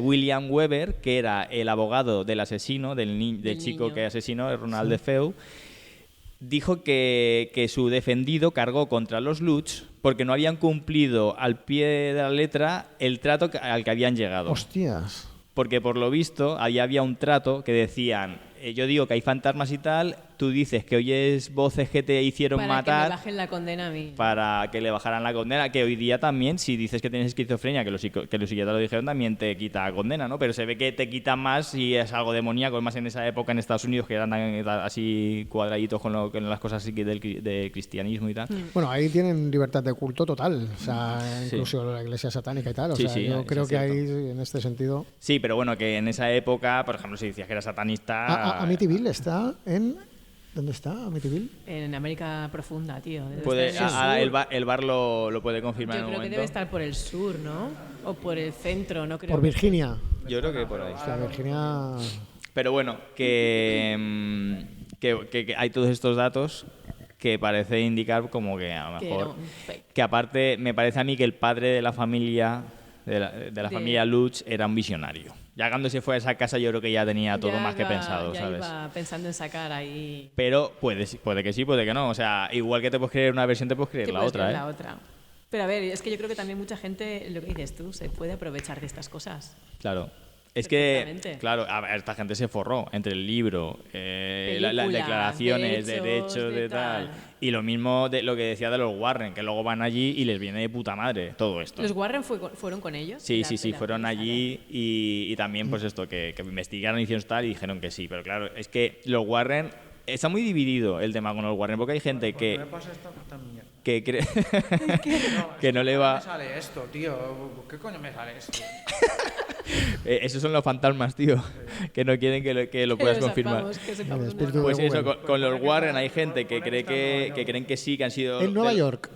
William Weber, que era el abogado del asesino, del chico niño. que asesinó, Ronald DeFeo, dijo que su defendido cargó contra los Lutz porque no habían cumplido al pie de la letra el trato al que habían llegado. Hostias. Porque por lo visto ahí había un trato que decían, yo digo que hay fantasmas y tal, tú dices que oyes voces que te hicieron Para que me matar bajen la condena a mí. para que le bajaran la condena, que hoy día también, si dices que tienes esquizofrenia, que los psiquiatras lo dijeron, también te quita condena, ¿no? Pero se ve que te quita más si es algo demoníaco, más en esa época en Estados Unidos, que eran así cuadraditos con las cosas así del cristianismo y tal. Bueno, ahí tienen libertad de culto total, o sea, incluso la iglesia satánica y tal. O Sí, sea, sí, yo eso creo es que cierto. ahí, en este sentido. Sí, pero bueno, que en esa época, por ejemplo, si decías que era satanista... Amityville está en. ¿Dónde está Amityville? En América Profunda, tío. Debe puede, estar en el sur. el bar lo puede confirmar Yo en un creo que momento. debe estar por el sur, ¿no? O por el centro, no creo. Por Virginia. Yo creo que por ahí. O sea, Virginia. Pero bueno, que hay todos estos datos que parece indicar como que a lo Que mejor... era un fake. Que aparte, me parece a mí que el padre de la familia, familia Lutz, era un visionario. Ya cuando se fue a esa casa yo creo que ya tenía todo Ya más que iba- pensado, ya ¿sabes? iba pensando en sacar ahí... Pero puede que sí, puede que no. O sea, igual que te puedes creer una versión, te puedes creer que la puedes otra, creer ¿eh? la otra. Pero a ver, es que yo creo que también mucha gente, lo que dices tú, se puede aprovechar de estas cosas. Claro. Es que, Perfectamente. claro, a ver, esta gente se forró entre el libro, las Películas, declaraciones, derechos, derechos de de tal. tal. Y lo mismo de lo que decía de los Warren, que luego van allí y les viene de puta madre todo esto. ¿Los Warren fueron con ellos? Sí, La- sí, la fueron prensa, allí y también pues esto, que investigaron, hicieron tal y dijeron que sí. Pero claro, es que los Warren, está muy dividido el tema con los Warren, porque hay gente ¿Por que, qué me pasa esta puta mierda? que cree que no le ¿Qué va... me sale esto, tío? ¿Qué coño me sale esto? esos son los fantasmas, tío, que no quieren que lo puedas Que confirmar. sepamos, que sepamos El una- espíritu Pues de eso, Google. con los Warren hay gente que cree que creen que sí, que han sido... En Nueva de- York.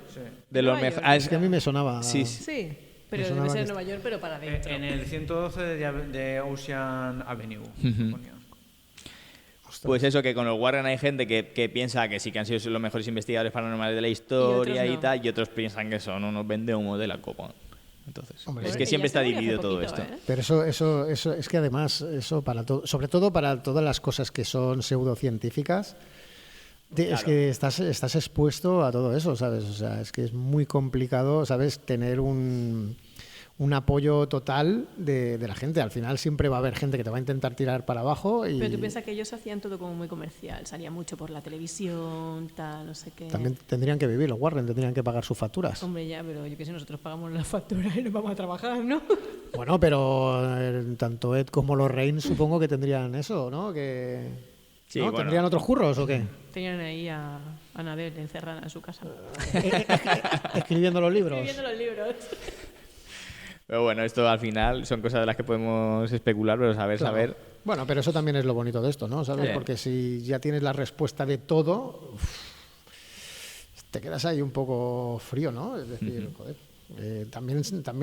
De los Nueva mejores... York. Es que a mí me sonaba. Sí, sí. Sí, pero Me debe sonaba ser que en Nueva York, pero para adentro. En el 112 de Ocean Avenue. ponía. Pues eso, que con los Warren hay gente que piensa que sí que han sido los mejores investigadores paranormales de la historia y no. tal, y otros piensan que son unos vendehumos de la copa. Entonces, Hombre, es sí. que Y siempre ya se está murió hace dividido todo poquito, esto. ¿eh? Pero eso es que además, eso para todo, sobre todo para todas las cosas que son pseudocientíficas, es que estás expuesto a todo eso, ¿sabes? O sea, es que es muy complicado, ¿sabes? Tener un apoyo total de la gente. Al final siempre va a haber gente que te va a intentar tirar para abajo y Pero tú piensas que ellos hacían todo como muy comercial, salía mucho por la televisión, tal, no sé qué. también tendrían que vivir, los Warren tendrían que pagar sus facturas. Hombre, ya, pero yo qué sé, nosotros pagamos la factura y nos vamos a trabajar, ¿no? Bueno, pero tanto Ed como los Rain supongo que tendrían eso, ¿no? Que Sí, ¿no? bueno. ¿Tendrían otros curros o qué? Tenían ahí a Anabel encerrada en su casa. Escribiendo los libros. Escribiendo los libros. Pero bueno, esto al final son cosas de las que podemos especular, pero Claro. saber... Bueno, pero eso también es lo bonito de esto, ¿no? ¿Sabes? Sí. Porque si ya tienes la respuesta de todo, te quedas ahí un poco frío, ¿no? Es decir, joder, también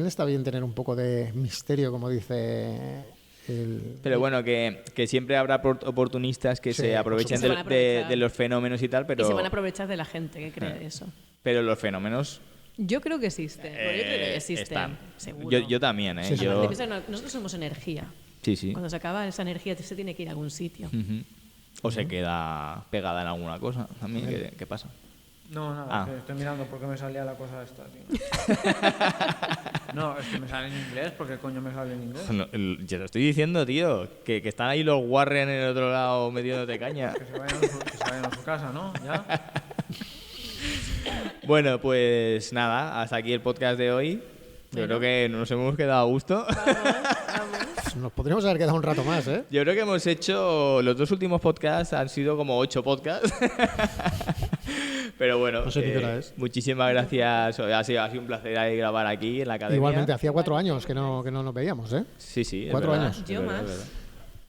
está bien tener un poco de misterio, como dice el... Pero bueno, que siempre habrá oportunistas que Sí, se por aprovechen supuesto. Se van a aprovechar. de los fenómenos y tal, Y se van a pero, aprovechar de la gente que cree eso. pero los fenómenos Yo creo que existen. Bueno, yo creo que existen. están. Seguro. Yo también, ¿eh? Sí, sí. Yo- Aparte, piensa, nosotros somos energía. Sí, sí. Cuando se acaba esa energía, se tiene que ir a algún sitio. Ujú. O se queda pegada en alguna cosa también. ¿Qué pasa? No, nada, Ah. que estoy mirando por qué me salía la cosa esta, tío. No, es que me sale en inglés, ¿por qué coño me sale en inglés? No, ya te estoy diciendo, tío, que están ahí los Warren en el otro lado metiéndote caña. Que se vayan a su casa, ¿no? ¿Ya? Bueno, pues nada, hasta aquí el podcast de hoy. Yo creo que nos hemos quedado a gusto. Nos podríamos haber quedado un rato más, ¿eh? Yo creo que hemos hecho, los dos últimos podcasts han sido como 8 podcasts. Pero bueno, No sé ni qué hora es. muchísimas gracias. Ha sido un placer ahí grabar aquí en la academia. Igualmente, hacía 4 años que no nos veíamos, ¿eh? Sí, sí. es 4 verdad, años. es Yo verdad, más. es verdad.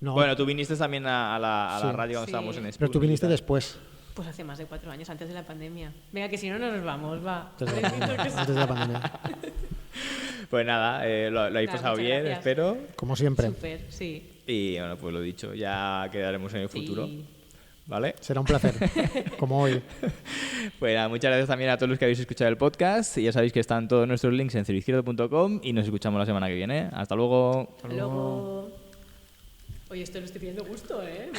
No, Bueno, tú viniste también a la Sí. radio cuando Sí. estábamos en Sputnik. pero tú viniste y tal. después, Pues hace más de 4 años, antes de la pandemia. Venga, que si no, no nos vamos, va. antes de la pandemia. Antes de la pandemia. Pues nada, lo habéis Nada, pasado muchas bien, gracias. espero. Como siempre. Súper, sí. Y bueno, pues lo dicho, ya quedaremos en el futuro. Sí. ¿Vale? Será un placer, como hoy. Pues nada, muchas gracias también a todos los que habéis escuchado el podcast. Y ya sabéis que están todos nuestros links en ceroizquierdo.com y nos escuchamos la semana que viene. Hasta luego. Luego... Oye, esto lo estoy pidiendo gusto, ¿eh?